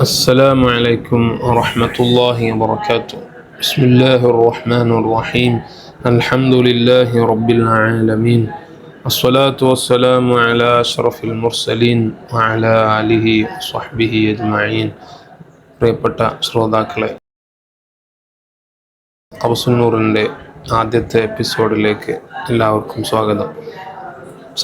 السلام عليكم ورحمة الله وبركاته. بسم الله الرحمن الرحيم. الحمد لله رب العالمين. الصلاة والسلام على أشرف المرسلين وعلى آله وصحبه أجمعين. പ്രിയപ്പെട്ട ശ്രോതാക്കളെ, ഖബസുന്നൂറിൻ്റെ ആദ്യത്തെ എപ്പിസോഡിലേക്ക് എല്ലാവർക്കും സ്വാഗതം.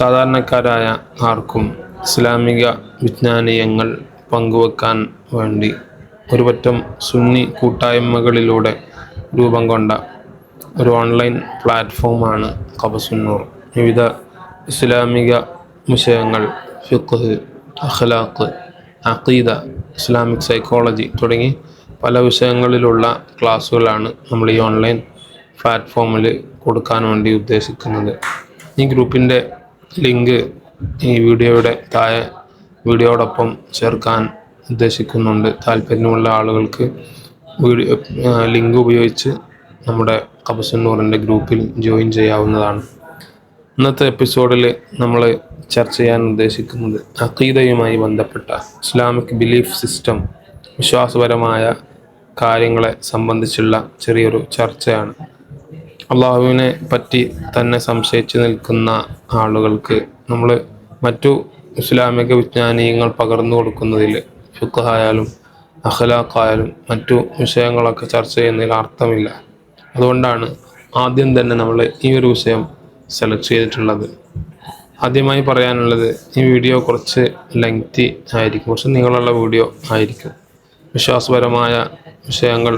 സാധാരണക്കാരായ ആർക്കും ഇസ്ലാമിക വിജ്ഞാനീയങ്ങൾ പങ്കുവെക്കാൻ വേണ്ടി ഒരുപറ്റം സുന്നി കൂട്ടായ്മകളിലൂടെ രൂപം കൊണ്ട ഒരു ഓൺലൈൻ പ്ലാറ്റ്ഫോമാണ് ഖബസുന്നൂർ. വിവിധ ഇസ്ലാമിക വിഷയങ്ങൾ, ഫിഖ്ഹ്, അഖ്ലാഖ്, അഖീദ, ഇസ്ലാമിക് സൈക്കോളജി തുടങ്ങി പല വിഷയങ്ങളിലുള്ള ക്ലാസ്സുകളാണ് നമ്മൾ ഈ ഓൺലൈൻ പ്ലാറ്റ്ഫോമിൽ കൊടുക്കാൻ വേണ്ടി ഉദ്ദേശിക്കുന്നത്. ഈ ഗ്രൂപ്പിൻ്റെ ലിങ്ക് ഈ വീഡിയോയുടെ താഴെ വീഡിയോടൊപ്പം ചേർക്കാൻ ഉദ്ദേശിക്കുന്നുണ്ട്. താല്പര്യമുള്ള ആളുകൾക്ക് ലിങ്ക് ഉപയോഗിച്ച് നമ്മുടെ ഖബസുന്നൂറിൻ്റെ ഗ്രൂപ്പിൽ ജോയിൻ ചെയ്യാവുന്നതാണ്. ഇന്നത്തെ എപ്പിസോഡിൽ നമ്മൾ ചർച്ച ചെയ്യാൻ ഉദ്ദേശിക്കുന്നത് അഖീദയുമായി ബന്ധപ്പെട്ട ഇസ്ലാമിക് ബിലീഫ് സിസ്റ്റം, വിശ്വാസപരമായ കാര്യങ്ങളെ സംബന്ധിച്ചുള്ള ചെറിയൊരു ചർച്ചയാണ്. അള്ളാഹുവിനെ പറ്റി തന്നെ സംശയിച്ച് നിൽക്കുന്ന ആളുകൾക്ക് നമ്മൾ മറ്റു ഇസ്ലാമിക വിജ്ഞാനീയങ്ങൾ പകർന്നു കൊടുക്കുന്നതിൽ, ഫിഖ്ഹായാലും അഖ്ലാഖായാലും മറ്റു വിഷയങ്ങളൊക്കെ ചർച്ച ചെയ്യുന്നതിൽ അർത്ഥമില്ല. അതുകൊണ്ടാണ് ആദ്യം തന്നെ നമ്മൾ ഈ ഒരു വിഷയം സെലക്ട് ചെയ്തിട്ടുള്ളത്. ആദ്യമായി പറയാനുള്ളത്, ഈ വീഡിയോ കുറച്ച് ലെങ്തി ആയിരിക്കും, കുറച്ച് നീളമുള്ള വീഡിയോ ആയിരിക്കും. വിശ്വാസപരമായ വിഷയങ്ങൾ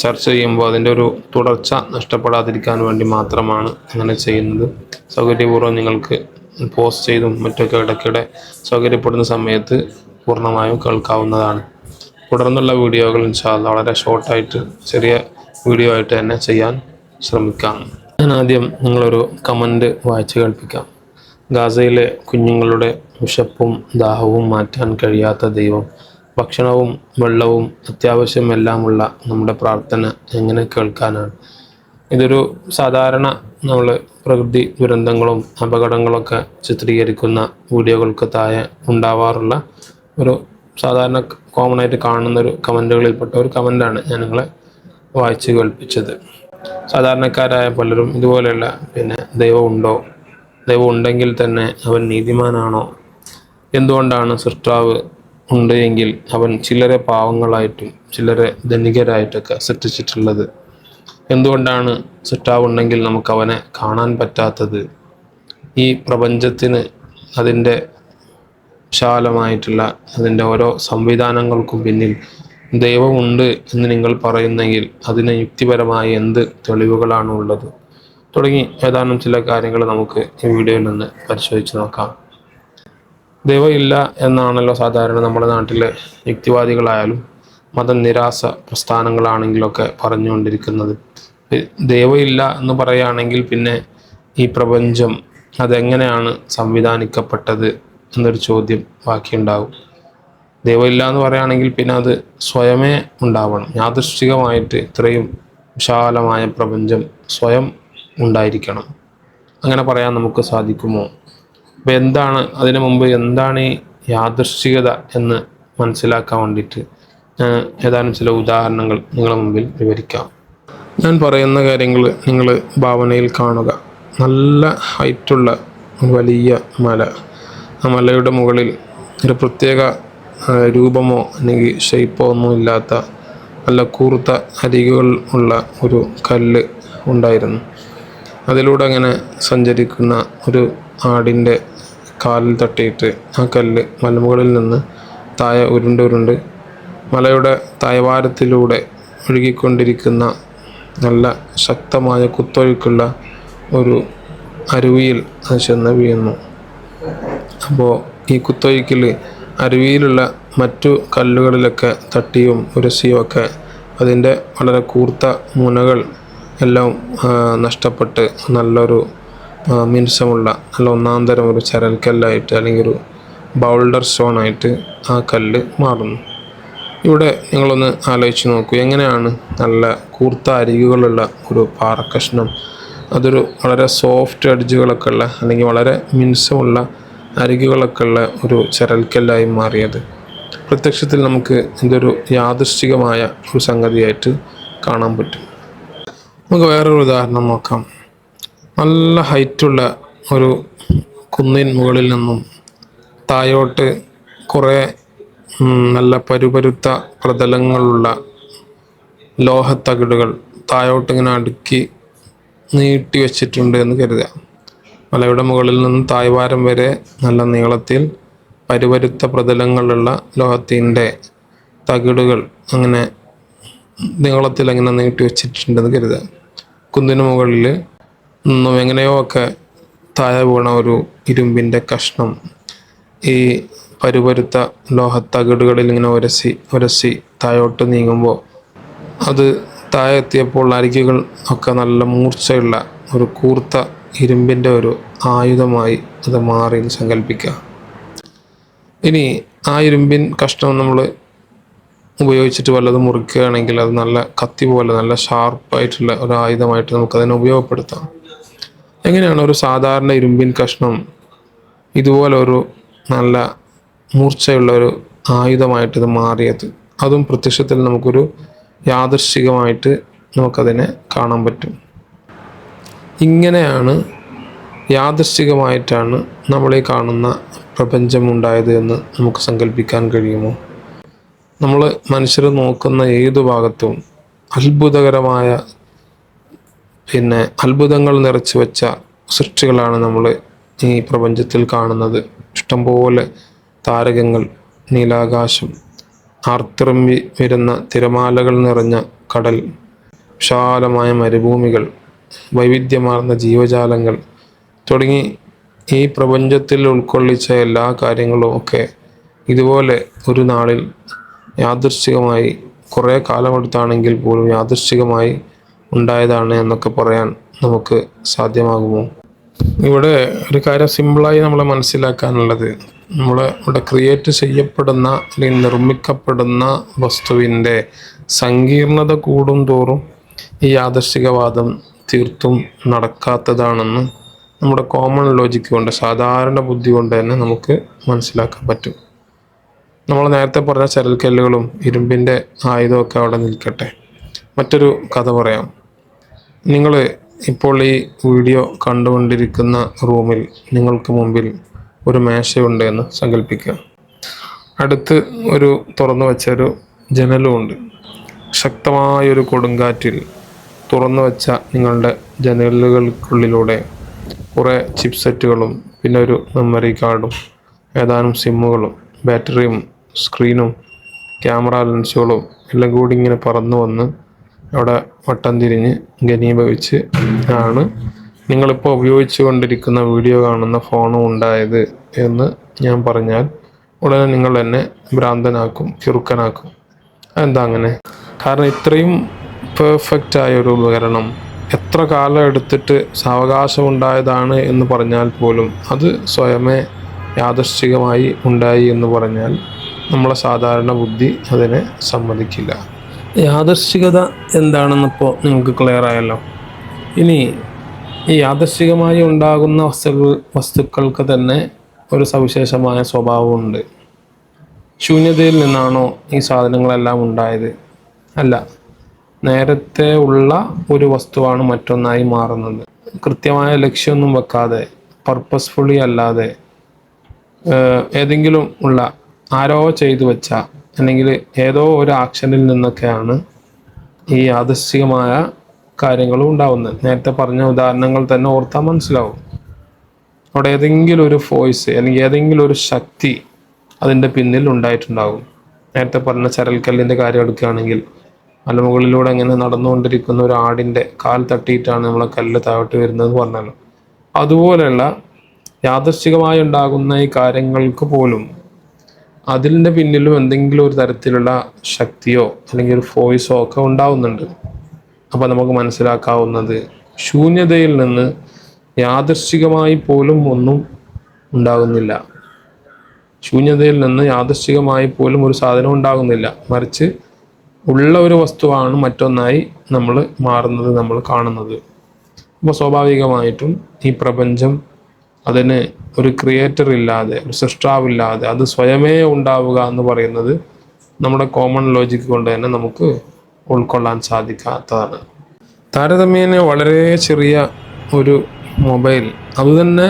ചർച്ച ചെയ്യുമ്പോൾ അതിൻ്റെ ഒരു തുടർച്ച നഷ്ടപ്പെടാതിരിക്കാൻ വേണ്ടി മാത്രമാണ് അങ്ങനെ ചെയ്യുന്നത്. സൗകര്യപൂർവ്വം നിങ്ങൾക്ക് പോസ്റ്റ് ചെയ്തും മറ്റൊക്കെ ഇടയ്ക്കിടെ സൗകര്യപ്പെടുന്ന സമയത്ത് പൂർണ്ണമായും കേൾക്കാവുന്നതാണ്. തുടർന്നുള്ള വീഡിയോകൾ ഇൻഷാ അല്ലാഹ് വളരെ ഷോർട്ടായിട്ട്, ചെറിയ വീഡിയോ ആയിട്ട് തന്നെ ചെയ്യാൻ ശ്രമിക്കാം. ഞാൻ ആദ്യം നിങ്ങളൊരു കമൻറ്റ് വായിച്ച് കേൾപ്പിക്കാം. ഗാസയിലെ കുഞ്ഞുങ്ങളുടെ വിശപ്പും ദാഹവും മാറ്റാൻ കഴിയാത്ത ദൈവം ഭക്ഷണവും വെള്ളവും അത്യാവശ്യമെല്ലാമുള്ള നമ്മുടെ പ്രാർത്ഥന എങ്ങനെ കേൾക്കാനാണ്? ഇതൊരു സാധാരണ നമ്മൾ പ്രകൃതി ദുരന്തങ്ങളും അപകടങ്ങളൊക്കെ ചിത്രീകരിക്കുന്ന വീഡിയോകൾക്ക് താഴെ ഉണ്ടാവാറുള്ള ഒരു സാധാരണ കോമൺ ആയിട്ട് കാണുന്നൊരു കമൻറ്റുകളിൽപ്പെട്ട ഒരു കമൻറ്റാണ് ഞാൻ നിങ്ങളെ വായിച്ച് കേൾപ്പിച്ചത്. സാധാരണക്കാരായ പലരും ഇതുപോലെയുള്ള ദൈവം ഉണ്ടോ, ദൈവം ഉണ്ടെങ്കിൽ തന്നെ അവൻ നീതിമാനാണോ, എന്തുകൊണ്ടാണ് സൃഷ്ടാവ് ഉണ്ട് എങ്കിൽ അവൻ ചിലരെ പാവങ്ങളായിട്ടും ചിലരെ ധനികരായിട്ടൊക്കെ സൃഷ്ടിച്ചിട്ടുള്ളത്, എന്തുകൊണ്ടാണ് സൃഷ്ടാവ് ഉണ്ടെങ്കിൽ നമുക്ക് അവനെ കാണാൻ പറ്റാത്തത്, ഈ പ്രപഞ്ചത്തിന് അതിൻ്റെ വിശാലമായിട്ടുള്ള അതിൻ്റെ ഓരോ സംവിധാനങ്ങൾക്കും പിന്നിൽ ദൈവമുണ്ട് എന്ന് നിങ്ങൾ പറയുന്നെങ്കിൽ അതിന് യുക്തിപരമായി എന്ത് തെളിവുകളാണ് ഉള്ളത്, തുടങ്ങി ഏതാനും ചില കാര്യങ്ങൾ നമുക്ക് ഈ വീഡിയോയിൽ നിന്ന് പരിശോധിച്ച് നോക്കാം. ദൈവം ഇല്ല എന്നാണല്ലോ സാധാരണ നമ്മുടെ നാട്ടിലെ യുക്തിവാദികളായാലും മതനിരാസ പ്രസ്ഥാനങ്ങളാണെങ്കിലൊക്കെ പറഞ്ഞുകൊണ്ടിരിക്കുന്നത്. ദൈവം ഇല്ല എന്ന് പറയുകയാണെങ്കിൽ പിന്നെ ഈ പ്രപഞ്ചം അതെങ്ങനെയാണ് സംവിധാനിക്കപ്പെട്ടത് എന്നൊരു ചോദ്യം ബാക്കിയുണ്ടാകും. ദൈവമില്ല എന്ന് പറയുകയാണെങ്കിൽ പിന്നെ അത് സ്വയമേ ഉണ്ടാവണം. യാദൃശ്ചികമായിട്ട് ഇത്രയും വിശാലമായ പ്രപഞ്ചം സ്വയം ഉണ്ടായിരിക്കണം. അങ്ങനെ പറയാൻ നമുക്ക് സാധിക്കുമോ? അപ്പോൾ എന്താണ് അതിനു മുമ്പ് എന്താണ് ഈ യാദൃശ്ചികത എന്ന് മനസ്സിലാക്കാൻ വേണ്ടിയിട്ട് ഞാൻ ഏതാനും ചില ഉദാഹരണങ്ങൾ നിങ്ങളുടെ മുമ്പിൽ വിവരിക്കാം. ഞാൻ പറയുന്ന കാര്യങ്ങൾ നിങ്ങൾ ഭാവനയിൽ കാണുക. നല്ല ഹൈറ്റുള്ള വലിയ മല, ആ മലയുടെ മുകളിൽ ഒരു പ്രത്യേക രൂപമോ അല്ലെങ്കിൽ ഷേപ്പോ ഒന്നും ഇല്ലാത്ത നല്ല കൂർത്ത അരികുകൾ ഉള്ള ഒരു കല്ല് ഉണ്ടായിരുന്നു. അതിലൂടെ അങ്ങനെ സഞ്ചരിക്കുന്ന ഒരു ആടിൻ്റെ കാലിൽ തട്ടിയിട്ട് ആ കല്ല് മലമുകളിൽ നിന്ന് താഴെ ഉരുണ്ട് മലയുടെ താഴ്വാരത്തിലൂടെ ഒഴുകിക്കൊണ്ടിരിക്കുന്ന നല്ല ശക്തമായ കുത്തൊഴുക്കുള്ള ഒരു അരുവിയിൽ അത് ചെന്ന് വീഴുന്നു. അപ്പോൾ ഈ കുത്തൊഴുക്കിൽ അരുവിയിലുള്ള മറ്റു കല്ലുകളിലൊക്കെ തട്ടിയും ഉരസിയും ഒക്കെ അതിൻ്റെ വളരെ കൂർത്ത മുനകൾ എല്ലാം നഷ്ടപ്പെട്ട് നല്ലൊരു മിനുസമുള്ള നല്ല ഒന്നാന്തരം ഒരു ചരൽക്കല്ലായിട്ട് അല്ലെങ്കിൽ ഒരു ബൗൾഡർ സ്റ്റോണായിട്ട് ആ കല്ല് മാറുന്നു. ഇവിടെ നിങ്ങളൊന്ന് ആലോചിച്ച് നോക്കൂ, എങ്ങനെയാണ് നല്ല കൂർത്ത അരികുകളുള്ള ഒരു പാറക്കഷ്ണം, അതൊരു വളരെ സോഫ്റ്റ് എഡ്ജുകളൊക്കെ ഉള്ള അല്ലെങ്കിൽ വളരെ മിനുസമുള്ള അരികുകളൊക്കെ ഉള്ള ഒരു ചരൽക്കല്ലായി മാറിയത്. പ്രത്യക്ഷത്തിൽ നമുക്ക് ഇതൊരു യാദൃശ്ചികമായ ഒരു സംഗതിയായിട്ട് കാണാൻ പറ്റും. നമുക്ക് വേറൊരു ഉദാഹരണം നോക്കാം. നല്ല ഹൈറ്റുള്ള ഒരു കുന്നിൻ മുകളിൽ നിന്നും താഴോട്ട് കുറേ നല്ല പരുപരുത്ത പ്രതലങ്ങളുള്ള ലോഹത്തകിടുകൾ താഴോട്ട് ഇങ്ങനെ അടുക്കി നീട്ടി വെച്ചിട്ടുണ്ട് എന്ന് കരുതുക. മലയുടെ മുകളിൽ നിന്നും താഴ്വാരം വരെ നല്ല നീളത്തിൽ പരുപരുത്ത പ്രതലങ്ങളുള്ള ലോഹത്തിൻ്റെ തകിടുകൾ അങ്ങനെ നീളത്തിൽ അങ്ങനെ നീട്ടി വെച്ചിട്ടുണ്ടെന്ന് കരുതുക. കുന്നിന് മുകളിൽ നിന്നും എങ്ങനെയോ ഒക്കെ താഴെ വീണ ഒരു ഇരുമ്പിൻ്റെ കഷ്ണം ഈ പരുപരുത്ത ലോഹത്തകിടുകളിൽ ഇങ്ങനെ ഉരസി താഴോട്ട് നീങ്ങുമ്പോൾ അത് താഴെ എത്തിയപ്പോൾ അരികുകൾ ഒക്കെ നല്ല മൂർച്ചയുള്ള ഒരു കൂർത്ത ഇരുമ്പിൻ്റെ ഒരു ആയുധമായി അത് മാറി സങ്കല്പിക്കുക. ഇനി ആ ഇരുമ്പിൻ കഷ്ണം നമ്മൾ ഉപയോഗിച്ചിട്ട് വല്ലതും മുറിക്കുകയാണെങ്കിൽ അത് നല്ല കത്തി പോലെ നല്ല ഷാർപ്പായിട്ടുള്ള ഒരു ആയുധമായിട്ട് നമുക്കതിനെ ഉപയോഗപ്പെടുത്താം. എങ്ങനെയാണ് ഒരു സാധാരണ ഇരുമ്പിൻ കഷ്ണം ഇതുപോലെ ഒരു നല്ല മൂർച്ചയുള്ള ഒരു ആയുധമായിട്ട് ഇത് മാറിയത്? അതും പ്രത്യക്ഷത്തിൽ നമുക്കൊരു യാദൃശ്ചികമായിട്ട് നമുക്കതിനെ കാണാൻ പറ്റും. ഇങ്ങനെയാണ് യാദൃശ്ചികമായിട്ടാണ് നമ്മളീ കാണുന്ന പ്രപഞ്ചമുണ്ടായത് എന്ന് നമുക്ക് സങ്കല്പിക്കാൻ കഴിയുമോ? നമ്മൾ മനുഷ്യർ നോക്കുന്ന ഏതു ഭാഗത്തും അത്ഭുതകരമായ അത്ഭുതങ്ങൾ നിറച്ചു വെച്ച സൃഷ്ടികളാണ് നമ്മൾ ഈ പ്രപഞ്ചത്തിൽ കാണുന്നത്. ഇഷ്ടംപോലെ താരകങ്ങൾ, നീലാകാശം, ആർത്തിറമ്പി വരുന്ന തിരമാലകൾ നിറഞ്ഞ കടൽ, വിശാലമായ മരുഭൂമികൾ, വൈവിധ്യമാർന്ന ജീവജാലങ്ങൾ തുടങ്ങി ഈ പ്രപഞ്ചത്തിൽ ഉൾക്കൊള്ളിച്ച എല്ലാ കാര്യങ്ങളും ഒക്കെ ഇതുപോലെ ഒരു നാളിൽ യാദൃശ്ചികമായി കുറേ കാലമെടുത്താണെങ്കിൽ പോലും യാദൃശ്ചികമായി ഉണ്ടായതാണ് എന്നൊക്കെ പറയാൻ നമുക്ക് സാധ്യമാകുമോ? ഇവിടെ ഒരു കാര്യം സിമ്പിളായി നമ്മളെ മനസ്സിലാക്കാനുള്ളത്, ഇവിടെ ക്രിയേറ്റ് ചെയ്യപ്പെടുന്ന അല്ലെങ്കിൽ നിർമ്മിക്കപ്പെടുന്ന വസ്തുവിൻ്റെ സങ്കീർണത കൂടും തോറും ഈ യാദൃശ്ചികവാദം തീർത്തും നടക്കാത്തതാണെന്ന് നമ്മുടെ കോമൺ ലോജിക്ക് കൊണ്ട്, സാധാരണ ബുദ്ധി കൊണ്ട് തന്നെ നമുക്ക് മനസ്സിലാക്കാൻ പറ്റും. നമ്മൾ നേരത്തെ പറഞ്ഞ ചരൽക്കല്ലുകളും ഇരുമ്പിൻ്റെ ആയുധമൊക്കെ അവിടെ നിൽക്കട്ടെ. മറ്റൊരു കഥ പറയാം. നിങ്ങൾ ഇപ്പോൾ ഈ വീഡിയോ കണ്ടുകൊണ്ടിരിക്കുന്ന റൂമിൽ നിങ്ങൾക്ക് മുമ്പിൽ ഒരു മേശയുണ്ട് എന്ന് സങ്കല്പിക്കുക. അടുത്ത് ഒരു തുറന്നു വെച്ചൊരു ജനലുമുണ്ട്. ശക്തമായൊരു കൊടുങ്കാറ്റിൽ തുറന്നു വെച്ച നിങ്ങളുടെ ജനലുകൾക്കുള്ളിലൂടെ കുറേ ചിപ്സെറ്റുകളും പിന്നെ ഒരു മെമ്മറി കാർഡും ഏതാനും സിമ്മുകളും ബാറ്ററിയും സ്ക്രീനും ക്യാമറ ലെൻസുകളും എല്ലാം കൂടി ഇങ്ങനെ പറന്നു വന്ന് അവിടെ വട്ടം തിരിഞ്ഞ് ഘനീഭവിച്ച് ആണ് നിങ്ങളിപ്പോൾ ഉപയോഗിച്ചു കൊണ്ടിരിക്കുന്ന വീഡിയോ കാണുന്ന ഫോണും ഉണ്ടായത് എന്ന് ഞാൻ പറഞ്ഞാൽ ഉടനെ നിങ്ങൾ എന്നെ ഭ്രാന്തനാക്കും, ചെറുക്കനാക്കും. എന്താ അങ്ങനെ? കാരണം ഇത്രയും പെർഫെക്റ്റ് ആയൊരു ഉപകരണം എത്ര കാലം എടുത്തിട്ട് സാവകാശം ഉണ്ടായതാണ് എന്ന് പറഞ്ഞാൽ പോലും അത് സ്വയമേ യാദൃശ്ചികമായി ഉണ്ടായി എന്ന് പറഞ്ഞാൽ നമ്മളെ സാധാരണ ബുദ്ധി അതിനെ സമ്മതിക്കില്ല. യാദൃശ്ചികത എന്താണെന്നിപ്പോൾ നിങ്ങൾക്ക് ക്ലിയർ ആയല്ലോ. ഇനി ഈ യാദൃശ്ചികമായി ഉണ്ടാകുന്ന വസ്തുക്കൾക്ക് തന്നെ ഒരു സവിശേഷമായ സ്വഭാവമുണ്ട്. ശൂന്യതയിൽ നിന്നാണോ ഈ സാധനങ്ങളെല്ലാം ഉണ്ടായത്? അല്ല, നേരത്തെ ഉള്ള ഒരു വസ്തുവാണ് മറ്റൊന്നായി മാറുന്നത്. കൃത്യമായ ലക്ഷ്യമൊന്നും വെക്കാതെ, പർപ്പസ്ഫുള്ളി അല്ലാതെ, ഏതെങ്കിലും ഉള്ള ആരോ ചെയ്തു വെച്ച അല്ലെങ്കിൽ ഏതോ ഒരു ആക്ഷനിൽ നിന്നൊക്കെയാണ് ഈ യാദൃശ്ചികമായ കാര്യങ്ങളും ഉണ്ടാവുന്നത്. നേരത്തെ പറഞ്ഞ ഉദാഹരണങ്ങൾ തന്നെ ഓർത്താൽ മനസ്സിലാവും. അവിടെ ഏതെങ്കിലും ഒരു ഫോഴ്സ് അല്ലെങ്കിൽ ഏതെങ്കിലും ഒരു ശക്തി അതിൻ്റെ പിന്നിൽ ഉണ്ടായിട്ടുണ്ടാകും. നേരത്തെ പറഞ്ഞ ചരൽക്കല്ലിൻ്റെ കാര്യം എടുക്കുകയാണെങ്കിൽ മലമുകളിലൂടെ ഇങ്ങനെ നടന്നുകൊണ്ടിരിക്കുന്ന ഒരു ആടിൻ്റെ കാൽ തട്ടിയിട്ടാണ് നമ്മളെ കല്ല് താഴോട്ട് വരുന്നത് പറഞ്ഞല്ലോ. അതുപോലെയുള്ള യാദൃശ്ചികമായി ഉണ്ടാകുന്ന ഈ കാര്യങ്ങൾക്ക് പോലും അതിൻ്റെ പിന്നിലും എന്തെങ്കിലും ഒരു തരത്തിലുള്ള ശക്തിയോ അല്ലെങ്കിൽ ഒരു ഫോഴ്സോ ഒക്കെ ഉണ്ടാവുന്നുണ്ട്. അപ്പോൾ നമുക്ക് മനസ്സിലാക്കാവുന്നത് ശൂന്യതയിൽ നിന്ന് യാദൃശ്ചികമായി പോലും ഒന്നും ഉണ്ടാകുന്നില്ല. ശൂന്യതയിൽ നിന്ന് യാദൃശ്ചികമായി പോലും ഒരു സാധനം ഉണ്ടാകുന്നില്ല. മറിച്ച് ഉള്ള ഒരു വസ്തുവാണ് മറ്റൊന്നായി നമ്മൾ മാറുന്നത്, നമ്മൾ കാണുന്നത്. അപ്പോൾ സ്വാഭാവികമായിട്ടും ഈ പ്രപഞ്ചം അതിന് ഒരു ക്രിയേറ്റർ ഇല്ലാതെ, ഒരു സൃഷ്ടാവില്ലാതെ അത് സ്വയമേ ഉണ്ടാവുക എന്ന് പറയുന്നത് നമ്മുടെ കോമൺ ലോജിക്ക് കൊണ്ട് തന്നെ നമുക്ക് ഉൾക്കൊള്ളാൻ സാധിക്കാത്തതാണ്. താരതമ്യേന വളരെ ചെറിയ ഒരു മൊബൈൽ അതുതന്നെ